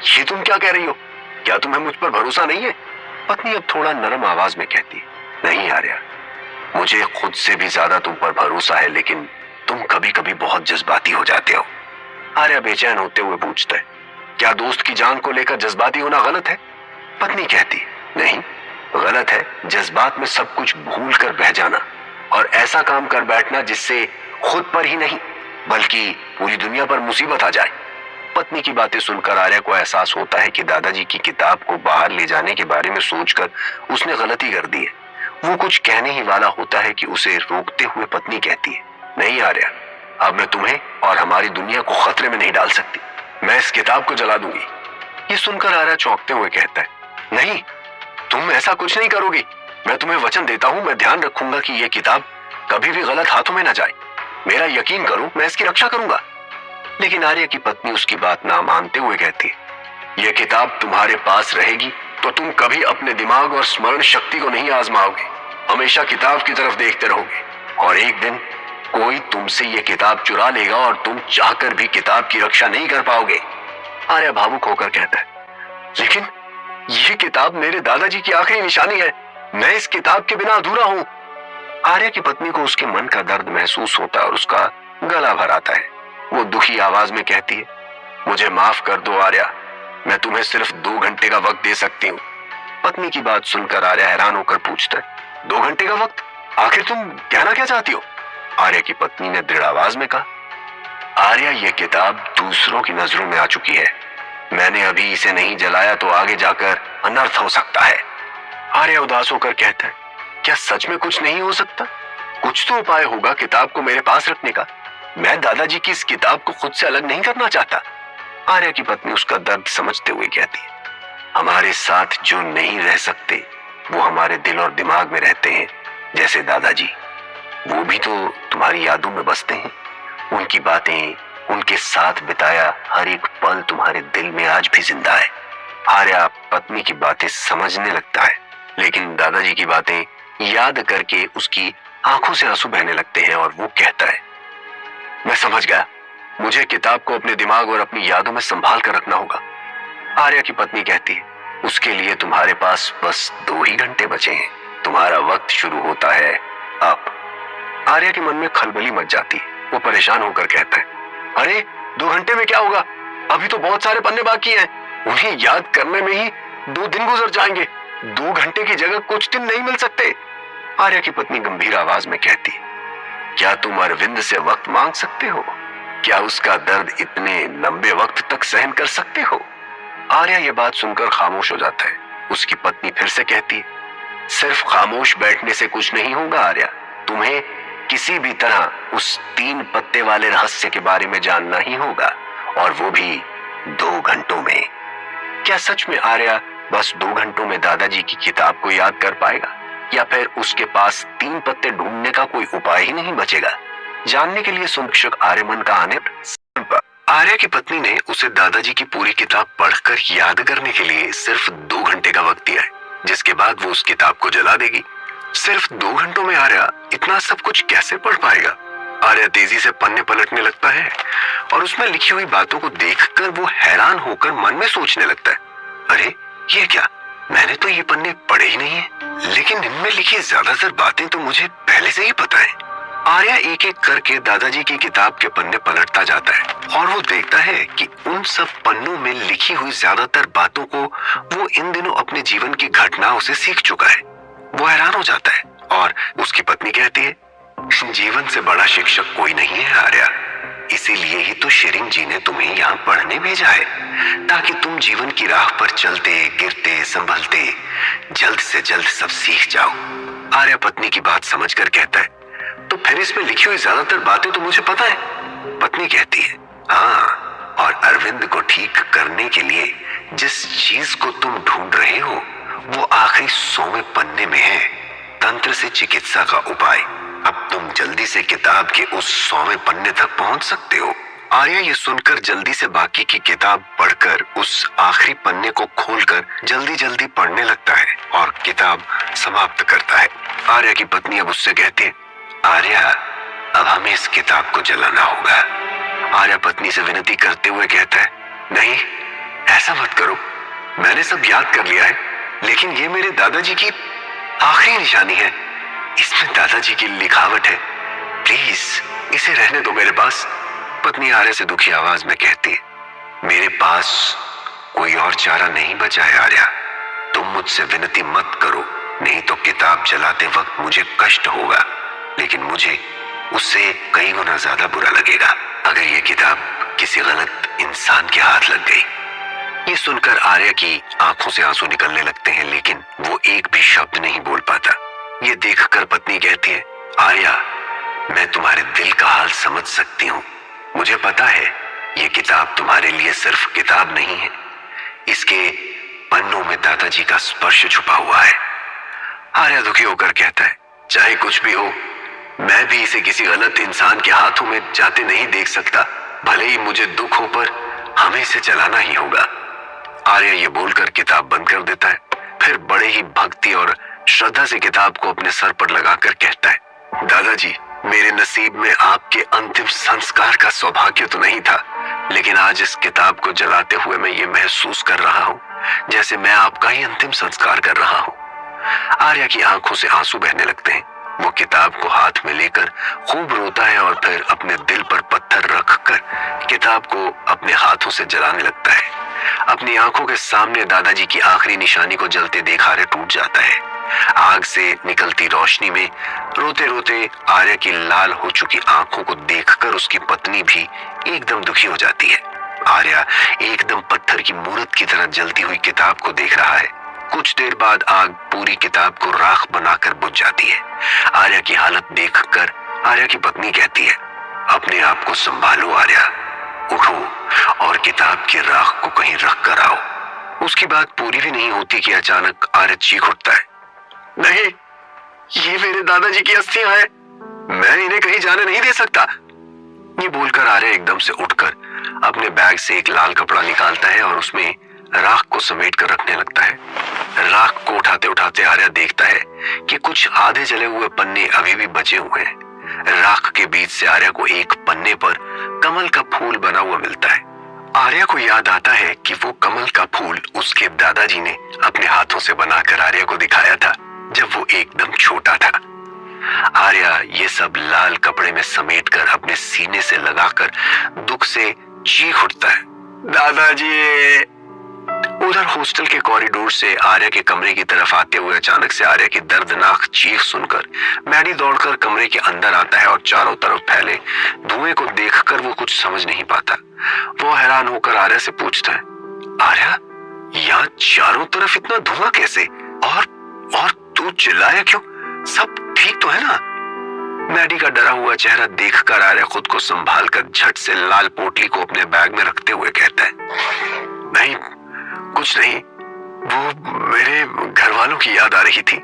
ये तुम क्या कह रही हो? क्या तुम्हें मुझ पर भरोसा नहीं है? पत्नी अब थोड़ा नरम आवाज में कहती है, नहीं आर्या, मुझे खुद से भी ज्यादा तुम पर भरोसा है, लेकिन तुम कभी कभी बहुत जज्बाती हो जाते हो। आर्या बेचैन होते हुए पूछता है, क्या दोस्त की जान को लेकर जज्बाती होना गलत है? पत्नी कहती है, नहीं, गलत है जज्बात में सब कुछ भूल कर बह जाना और ऐसा काम कर बैठना जिससे खुद पर ही नहीं बल्कि पूरी दुनिया पर मुसीबत आ जाए। पत्नी की बातें सुनकर आर्या को एहसास होता है कि दादाजी की किताब को बाहर ले जाने के बारे में सोचकर उसने गलती कर दी है। वो कुछ कहने ही वाला होता है कि उसे रोकते हुए पत्नी कहती है, नहीं आर्या, अब मैं तुम्हें और हमारी दुनिया को खतरे में नहीं डाल सकती, मैं इस किताब को जला दूंगी। ये सुनकर आर्या चौंकते हुए कहता है, नहीं, तुम ऐसा कुछ नहीं करोगी। मैं तुम्हें वचन देता हूं, मैं ध्यान रखूंगा कि यह किताब कभी भी गलत हाथों में न जाए। मेरा यकीन करो, मैं इसकी रक्षा करूंगा। लेकिन आर्या की पत्नी उसकी बात ना मानते हुए कहती है, यह किताब तुम्हारे पास रहेगी तो तुम कभी अपने दिमाग और स्मरण शक्ति को नहीं आजमाओगे, हमेशा किताब की तरफ देखते रहोगे और एक दिन कोई तुमसे यह किताब चुरा लेगा और तुम चाहकर भी किताब की रक्षा नहीं कर पाओगे। आर्या भावुक होकर कहता है, लेकिन यह किताब मेरे दादाजी की आखिरी निशानी है, मैं इस किताब के बिना अधूरा हूं। आर्या की पत्नी को उसके मन का दर्द महसूस होता है और उसका गला भर आता है। वो दुखी आवाज में कहती है, मुझे माफ कर दो आर्या, मैं तुम्हें सिर्फ 2 घंटे का वक्त दे सकती हूँ। पत्नी की बात सुनकर आर्या हैरान होकर पूछता है, 2 घंटे का वक्त? आखिर तुम कहना क्या चाहती हो? आर्या की पत्नी ने दृढ़ आवाज में कहा, आर्या, ये किताब दूसरों की नजरों में आ चुकी है, मैंने अभी इसे नहीं जलाया तो आगे जाकर अनर्थ हो सकता है। आर्या उदास होकर कहता है, क्या सच में कुछ नहीं हो सकता? कुछ तो उपाय होगा किताब को मेरे पास रखने का, मैं दादाजी की इस किताब को खुद से अलग नहीं करना चाहता। आर्या की पत्नी उसका दर्द समझते हुए कहती है, हमारे साथ जो नहीं रह सकते वो हमारे दिल और दिमाग में रहते हैं, जैसे दादाजी, वो भी तो तुम्हारी यादों में बसते हैं। उनकी बातें, उनके साथ बिताया हर एक पल तुम्हारे दिल में आज भी जिंदा है। आर्या पत्नी की बातें समझने लगता है, लेकिन दादाजी की बातें याद करके उसकी आंखों से आंसू बहने लगते हैं और वो कहता है, मैं समझ गया, मुझे किताब को अपने दिमाग और अपनी यादों में संभाल कर रखना होगा। आर्या की पत्नी कहती है, उसके लिए तुम्हारे पास बस 2 ही घंटे बचे हैं, तुम्हारा वक्त शुरू होता है अब। आर्या के मन में खलबली मच जाती है। वो परेशान होकर कहता है, अरे 2 घंटे में क्या होगा, अभी तो बहुत सारे पन्ने बाकी हैं, उन्हें याद करने में ही 2 दिन गुजर जाएंगे, 2 घंटे की जगह कुछ दिन नहीं मिल सकते। आर्या की पत्नी गंभीर आवाज में कहती, क्या तुम अरविंद से वक्त मांग सकते हो? क्या उसका दर्द इतने लंबे वक्त तक सहन कर सकते हो? आर्या ये बात सुनकर खामोश हो जाता है। उसकी पत्नी फिर से कहती है, सिर्फ खामोश बैठने से कुछ नहीं होगा आर्या, तुम्हें किसी भी तरह उस 3 पत्ते वाले रहस्य के बारे में जानना ही होगा, और वो भी 2 घंटों में। क्या सच में आर्या बस 2 घंटों में दादाजी की किताब को याद कर पाएगा, या फिर उसके पास 3 पत्ते ढूंढने का कोई उपाय ही नहीं बचेगा? जानने के लिए सुनक्षक आर्यमन का आने पर आर्या की पत्नी ने उसे दादाजी की पूरी किताब पढ़कर याद करने के लिए सिर्फ 2 घंटे का वक्त दिया है, जिसके बाद वो उस किताब को जला देगी। सिर्फ 2 घंटों में आर्या इतना सब कुछ कैसे पढ़ पाएगा? आर्या तेजी से पन्ने पलटने लगता है और उसमें लिखी हुई बातों को देखकर वो हैरान होकर मन में सोचने लगता है, अरे ये क्या, मैंने तो ये पन्ने पढ़े ही नहीं है, लेकिन इनमें लिखी ज्यादातर बातें तो मुझे पहले से ही पता है। आर्या एक एक करके दादाजी की किताब के पन्ने पलटता जाता है और वो देखता है कि उन सब पन्नों में लिखी हुई ज्यादातर बातों को वो इन दिनों अपने जीवन की घटनाओं से सीख चुका है। वो हैरान हो जाता है और उसकी पत्नी कहती है, जीवन से बड़ा शिक्षक कोई नहीं है आर्या, इसीलिए ही तो शेरिंग जी ने तुम्हें यहाँ पढ़ने भेजा है, ताकि तुम जीवन की राह पर चलते गिरते संभलते जल्द से जल्द सब सीख जाओ। आर्या पत्नी की बात समझकर कहता है, तो फिर इसमें लिखी हुई ज्यादातर बातें तो मुझे पता है। पत्नी कहती है, हाँ, और अरविंद को ठीक करने के लिए जिस चीज को तुम ढूंढ रहे हो वो आखिरी 100वें पन्ने में है, तंत्र से चिकित्सा का उपाय। अब तुम जल्दी से किताब के उस 100वें पन्ने तक पहुंच सकते हो आर्या ये सुनकर जल्दी से बाकी की किताब पढ़कर उस आखिरी पन्ने को खोलकर जल्दी जल्दी पढ़ने लगता है और किताब समाप्त करता है। आर्या की पत्नी अब उससे कहती है, आर्या अब हमें इस किताब को जलाना होगा। आर्या पत्नी से विनती करते हुए कहता है, नहीं ऐसा मत करो, मैंने सब याद कर लिया है, लेकिन ये मेरे दादाजी की आखिरी निशानी है, इसमें दादाजी की लिखावट है, प्लीज इसे रहने दो मेरे पास। पत्नी आर्या से दुखी आवाज में कहती है, मेरे पास कोई और चारा नहीं बचा है आर्या, तुम मुझसे विनती मत करो, नहीं तो किताब जलाते वक्त मुझे कष्ट होगा, लेकिन मुझे उससे कई गुना ज्यादा बुरा लगेगा अगर ये किताब किसी गलत इंसान के हाथ लग गई। ये सुनकर आर्या की आंखों से आंसू निकलने लगते हैं, लेकिन वो एक भी शब्द नहीं बोल पाता। ये देखकर पत्नी कहती है, आर्या मैं तुम्हारे दिल का हाल समझ सकती हूँ, मुझे पता है ये किताब तुम्हारे लिए सिर्फ किताब नहीं है, इसके पन्नों में दादाजी का स्पर्श छुपा हुआ है। आर्या दुखी होकर कहता है, चाहे कुछ भी हो, मैं भी इसे किसी गलत इंसान के हाथों में जाते नहीं देख सकता, भले ही मुझे दुख हो पर हमें इसे जलाना ही होगा। आर्या ये बोलकर किताब बंद कर देता है, फिर बड़े ही भक्ति और श्रद्धा से किताब को अपने सर पर लगाकर कहता है, दादाजी मेरे नसीब में आपके अंतिम संस्कार का सौभाग्य तो नहीं था, लेकिन आज इस किताब को जलाते हुए मैं ये महसूस कर रहा हूँ जैसे मैं आपका ही अंतिम संस्कार कर रहा हूँ। आर्या की आंखों से आंसू बहने लगते हैं। वो किताब को हाथ में लेकर खूब रोता है और फिर अपने दिल पर पत्थर रखकर किताब को अपने हाथों से जलाने लगता है। अपनी आंखों के सामने दादाजी की आखिरी निशानी को जलते देख आर्या टूट जाता है। आग से निकलती रोशनी में रोते रोते आर्या की लाल हो चुकी आंखों को देखकर उसकी पत्नी भी एकदम दुखी हो जाती है। आर्या एकदम पत्थर की मूर्त की तरह जलती हुई किताब को देख रहा है। कुछ देर बाद आग पूरी किताब को राख बनाकर बुझ जाती है। आर्या की हालत देखकर आर्या की पत्नी कहती है, अपने आप को संभालो आर्या, उठो और किताब की राख को कहीं रख कर आओ। उसकी बात पूरी भी नहीं होती कि अचानक आर्या चीख उठता है, नहीं ये मेरे दादाजी की अस्थियां हैं, मैं इन्हें कहीं जाने नहीं दे सकता। ये बोलकर आर्या एकदम से उठकर अपने बैग से एक लाल कपड़ा निकालता है और उसमें राख को समेट कर रखने लगता है। राख को उठाते उठाते आर्या देखता है कि कुछ आधे जले हुए पन्ने अभी भी बचे हुए हैं। राख के बीच से आर्या को एक पन्ने पर कमल का फूल बना हुआ मिलता है। आर्या को याद आता है कि वो कमल का फूल उसके दादाजी ने अपने हाथों से बनाकर आर्या को दिखाया था जब वो एकदम छोटा था। आर्या ये सब लाल कपड़े में समेटकर अपने सीने से लगाकर दुख से चीख उठता है, दादाजी। उधर हॉस्टल के कॉरिडोर से आर्या के कमरे की तरफ आते हुए अचानक से आर्या की दर्दनाक चीख सुनकर मैडी दौड़कर कमरे के अंदर आता है और चारों तरफ फैले धुएं को देखकर वो कुछ समझ नहीं पाता। वो हैरान होकर आर्या से पूछता है, आर्या यहाँ चारों तरफ इतना धुआं कैसे, और तू चिल्लाया क्यों, सब ठीक तो है ना? मैडी का डरा हुआ चेहरा देखकर आर्या खुद को संभाल कर झट से लाल पोटली को अपने बैग में रखते हुए कहता है, नहीं कुछ नहीं, वो मेरे घर वालों की याद आ रही थी।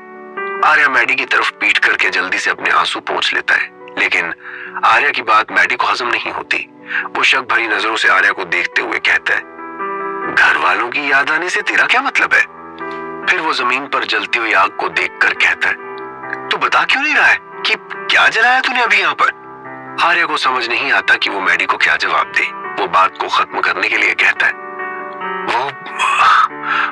आर्या मैडी की तरफ पीट करके जल्दी से अपने आंसू पोंछ लेता है, लेकिन आर्या की बात मैडी को हजम नहीं होती। वो शक भरी नजरों से आर्या को देखते हुए कहता है, घर वालों की याद आने से तेरा क्या मतलब है? फिर वो जमीन पर जलती हुई आग को देखकर कहता है, तू बता क्यों नहीं रहा है कि क्या जलाया तूने अभी यहाँ पर? आर्या को समझ नहीं आता कि वो मैडी को क्या जवाब दे। वो बात को खत्म करने के लिए कहता है,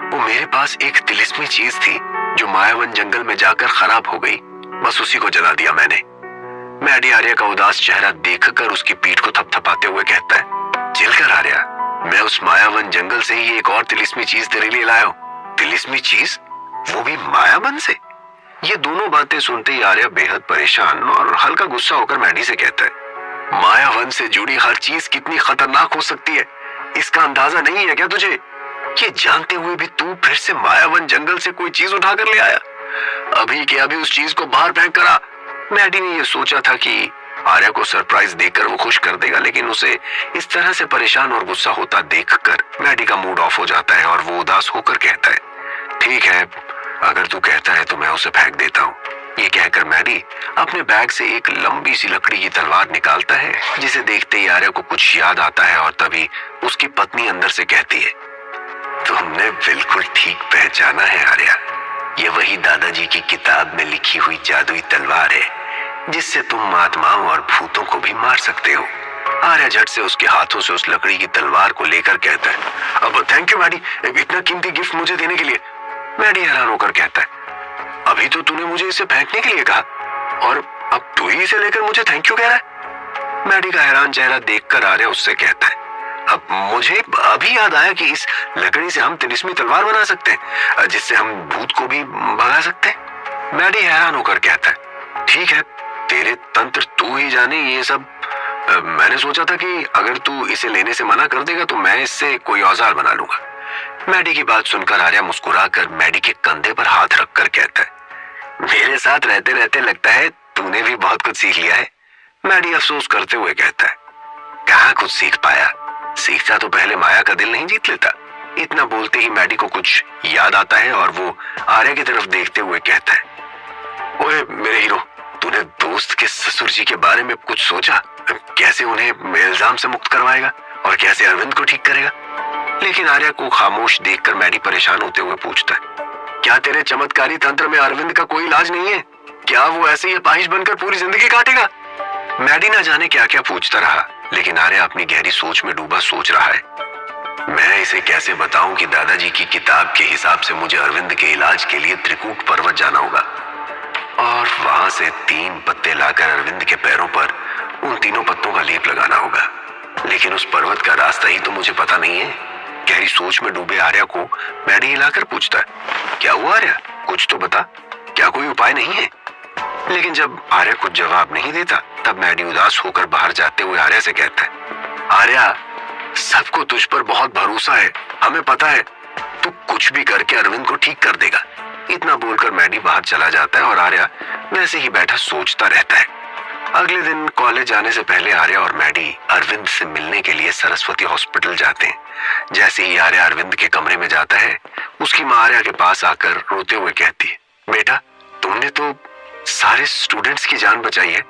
वो मेरे पास एक तिलिस्मी चीज थी जो मायावन जंगल में जाकर खराब हो गई, बस उसी को जला दिया मैंने। मैडी आर्या का उदास चेहरा देखकर उसकी पीठ को थपथपाते हुए कहता है, चिलकर आर्या, मैं उस मायावन जंगल से ही एक और तिलिस्मी चीज तेरे लिए लाया हूं। तिलिस्मी चीज, वो भी मायावन से? ये दोनों बातें सुनते ही आर्या बेहद परेशान और हल्का गुस्सा होकर मैडी से कहता है, मायावन से जुड़ी हर चीज कितनी खतरनाक हो सकती है, इसका अंदाजा नहीं है क्या तुझे? ये जानते हुए भी तू फिर से मायावन जंगल से कोई चीज उठाकर ले आया। अभी के अभी उस चीज को बाहर फेंक कर आ। मैडी ने ये सोचा था कि आर्या को सरप्राइज देकर वो खुश कर देगा, लेकिन उसे इस तरह से परेशान और गुस्सा होता देखकर मैडी का मूड ऑफ हो जाता है और वो उदास होकर कहता है, ठीक है, अगर तू कहता है तो मैं उसे फेंक देता हूँ, ये कहकर मैडी अपने बैग से एक लंबी सी लकड़ी की तलवार निकालता है, जिसे देखते ही आर्या को कुछ याद आता है और तभी उसकी पत्नी अंदर से कहती है, तुमने बिल्कुल ठीक पहचाना है आर्या, ये वही दादाजी की किताब में लिखी हुई जादुई तलवार है जिससे तुम आत्माओं और भूतों को भी मार सकते हो। आर्या झट से उसके हाथों से उस लकड़ी की तलवार को लेकर कहता है, अब थैंक यू मैडी, इतना कीमती गिफ्ट मुझे देने के लिए। मैडी हैरान होकर कहता है, अभी तो तूने मुझे इसे फेंकने के लिए कहा और अब तू ही इसे लेकर मुझे थैंक यू कह रहा है। मैडी का हैरान चेहरा देखकर आर्या उससे कहता है, अब मुझे अभी याद आया कि इस लकड़ी से हम तिलिस्मी तलवार बना सकते हैं जिससे हम भूत को भी भगा सकते हैं। मैडी हैरान होकर कहता है, ठीक है, तेरे तंत्र तू ही जाने, ये सब मैंने सोचा था कि अगर तू इसे लेने से मना कर देगा तो मैं इससे कोई औजार बना लूंगा। मैडी की बात सुनकर आर्या मुस्कुराकर मैडी के कंधे पर हाथ रखकर कहता है, मेरे साथ रहते रहते लगता है तूने भी बहुत कुछ सीख लिया है। मैडी अफसोस करते हुए कहता है, कहाँ कुछ सीख पाया, सीखता तो पहले माया का दिल नहीं जीत लेता। इतना बोलते ही मैडी को कुछ याद आता है और वो आर्या की तरफ देखते हुए कहता है, ओए मेरे हीरो, तूने दोस्त के ससुर जी के बारे में कुछ सोचा, कैसे उन्हें इल्जाम से मुक्त करवाएगा और कैसे अरविंद को ठीक करेगा। लेकिन आर्या को खामोश देखकर मैडी परेशान होते हुए पूछता है, क्या तेरे चमत्कारी तंत्र में अरविंद का कोई इलाज नहीं है? क्या वो ऐसे ही अपाहिज बनकर पूरी जिंदगी काटेगा? मैडी ना जाने क्या क्या पूछता रहा, लेकिन आर्या अपनी गहरी सोच में डूबा सोच रहा है, मैं इसे कैसे बताऊं कि दादाजी की किताब के हिसाब से मुझे अरविंद के इलाज के लिए त्रिकूट पर्वत जाना होगा और वहां से 3 पत्ते लाकर अरविंद के पैरों पर उन तीनों पत्तों का लेप लगाना होगा। लेकिन उस पर्वत का रास्ता ही तो मुझे पता नहीं है। गहरी सोच में डूबे आर्या को मैडी हिलाकर पूछता है, क्या हुआ आर्या, कुछ तो बता, क्या कोई उपाय नहीं है? लेकिन जब आर्या कुछ जवाब नहीं देता तब मैडी उदास होकर बाहर जाते हुए आर्या से कहता है, आर्या, सबको तुझ पर बहुत भरोसा है, हमें पता है तू कुछ भी करके अरविंद को ठीक कर देगा। इतना बोलकर मैडी बाहर चला जाता है और आर्या वैसे ही बैठा सोचता रहता है। अगले दिन कॉलेज जाने से पहले आर्या और मैडी अरविंद से मिलने के लिए सरस्वती हॉस्पिटल जाते हैं। जैसे ही आर्या अरविंद के कमरे में जाता है, उसकी माँ आर्या के पास आकर रोते हुए कहती है, बेटा, तुमने तो सारे स्टूडेंट्स की जान बचाई है,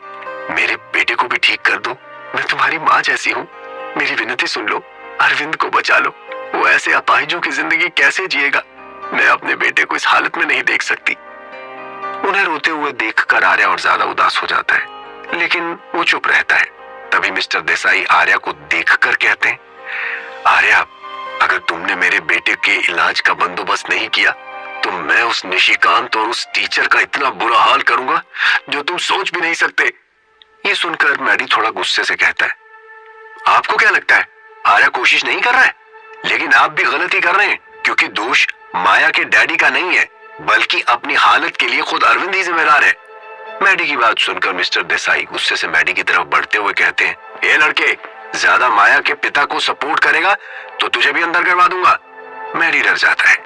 मेरे बेटे को भी ठीक कर दो, मैं तुम्हारी माँ जैसी हूँ, मेरी विनती सुन लो, अरविंद को बचा लो, वो ऐसे अपाहिजों की जिंदगी कैसे जिएगा, मैं अपने बेटे को इस हालत में नहीं देख सकती। उन्हें रोते हुए देखकर आर्या और ज्यादा उदास हो जाता है, लेकिन वो चुप रहता है। तभी मिस्टर देसाई आर्या को देखकर कहते हैं, आर्या, अगर तुमने मेरे बेटे के इलाज का बंदोबस्त नहीं किया तो मैं उस निशिकांत और उस टीचर का इतना बुरा हाल करूंगा जो तुम सोच भी नहीं सकते। ये सुनकर मैडी थोड़ा गुस्से से कहता है, आपको क्या लगता है आर्या कोशिश नहीं कर रहा है? लेकिन आप भी गलती कर रहे हैं, क्योंकि दोष माया के डैडी का नहीं है, बल्कि अपनी हालत के लिए खुद अरविंद ही जिम्मेदार है। मैडी की बात सुनकर मिस्टर देसाई गुस्से से मैडी की तरफ बढ़ते हुए कहते हैं, ये लड़के, ज्यादा माया के पिता को सपोर्ट करेगा तो तुझे भी अंदर करवा दूंगा। मैडी डर जाता है,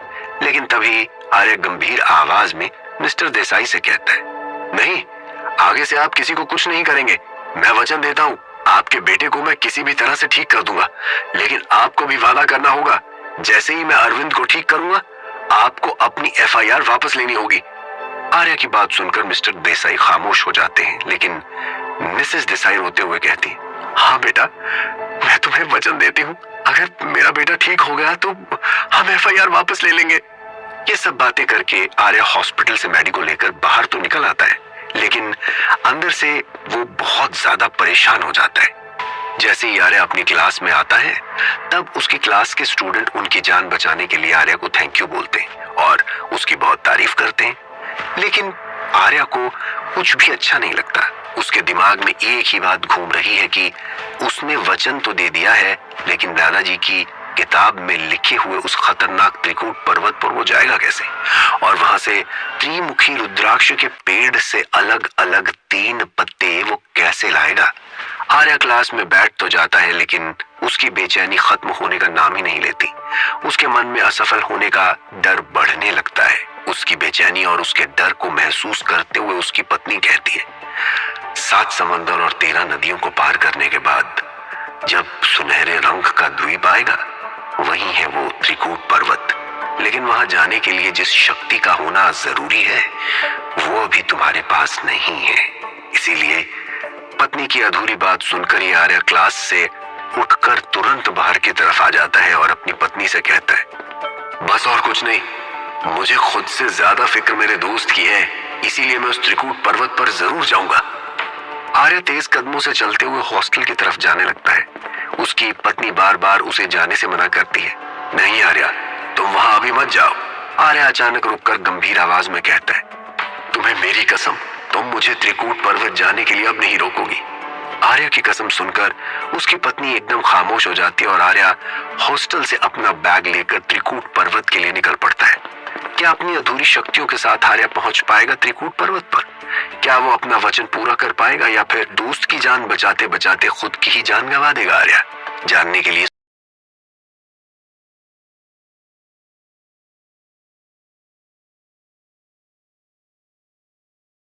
लेकिन तभी आर्या गंभीर आवाज में मिस्टर देसाई से कहता है, नहीं, आगे से आप किसी को कुछ नहीं करेंगे, मैं वचन देता हूँ, आपके बेटे को मैं किसी भी तरह से ठीक कर दूंगा, लेकिन आपको भी वादा करना होगा, जैसे ही मैं अरविंद को ठीक करूंगा आपको अपनी FIR वापस लेनी होगी। आर्या की बात सुनकर मिस्टर देसाई खामोश हो जाते हैं, लेकिन मिसेस देसाई रोते हुए कहती, हाँ बेटा, मैं तुम्हें वचन देती हूँ, अगर मेरा बेटा ठीक हो गया तो हम FIR वापस ले लेंगे। ये सब बातें करके आर्या हॉस्पिटल से मैडी को लेकर बाहर तो निकल आता है, लेकिन अंदर से वो बहुत ज्यादा परेशान हो जाता है। जैसे ही आर्या अपनी क्लास में आता है, तब उसकी क्लास के स्टूडेंट उनकी जान बचाने के लिए आर्या को थैंक यू बोलते हैं और उसकी बहुत तारीफ करते हैं। लेकिन आर्या को कुछ भी अच्छा नहीं लगता। उसके दिमाग में एक ही बात घूम रही है कि उसने वचन तो दे दिया है, लेकिन दादाजी की किताब में लिखे हुए उस खतरनाक त्रिकूट पर्वत पर वो जाएगा कैसे, और वहां से त्रिमुखी रुद्राक्ष के पेड़ से अलग अलग 3 पत्ते वो कैसे लाएगा। आर्या क्लास में बैठ तो जाता है, लेकिन उसकी बेचैनी खत्म होने का नाम ही नहीं लेती। उसके मन में असफल होने का डर बढ़ने लगता है। उसकी बेचैनी और उसके डर को महसूस करते हुए उसकी पत्नी कहती है, 7 समंदर और 13 नदियों को पार करने के बाद जब सुनहरे रंग का द्वीप आएगा, वही है वो त्रिकूट पर्वत। लेकिन वहां जाने के लिए जिस शक्ति का होना जरूरी है, वो अभी तुम्हारे पास पास नहीं है। इसीलिए पत्नी की अधूरी बात सुनकर ही आर्या क्लास से उठकर तुरंत बाहर की तरफ आ जाता है और अपनी पत्नी से कहता है, बस और कुछ नहीं, मुझे खुद से ज्यादा फिक्र मेरे दोस्त की है, इसीलिए मैं उस त्रिकूट पर्वत पर जरूर जाऊंगा। आर्या तेज कदमों से चलते हुए हॉस्टल की तरफ जाने लगता है। उसकी पत्नी बार बार उसे जाने से मना करती है। नहीं आर्या, तुम वहां अभी मत जाओ। आर्या अचानक रुककर गंभीर आवाज में कहता है, तुम्हें मेरी कसम, तुम मुझे त्रिकूट पर्वत जाने के लिए अब नहीं रोकोगी। आर्या की कसम सुनकर उसकी पत्नी एकदम खामोश हो जाती है और आर्या हॉस्टल से अपना बैग लेकर त्रिकूट पर्वत के लिए निकल पड़ता है। क्या अपनी अधूरी शक्तियों के साथ आर्या पहुंच पाएगा त्रिकूट पर्वत पर? क्या वो अपना वचन पूरा कर पाएगा या फिर दोस्त की जान बचाते बचाते खुद की ही जान गंवा देगा आर्या? जानने के लिए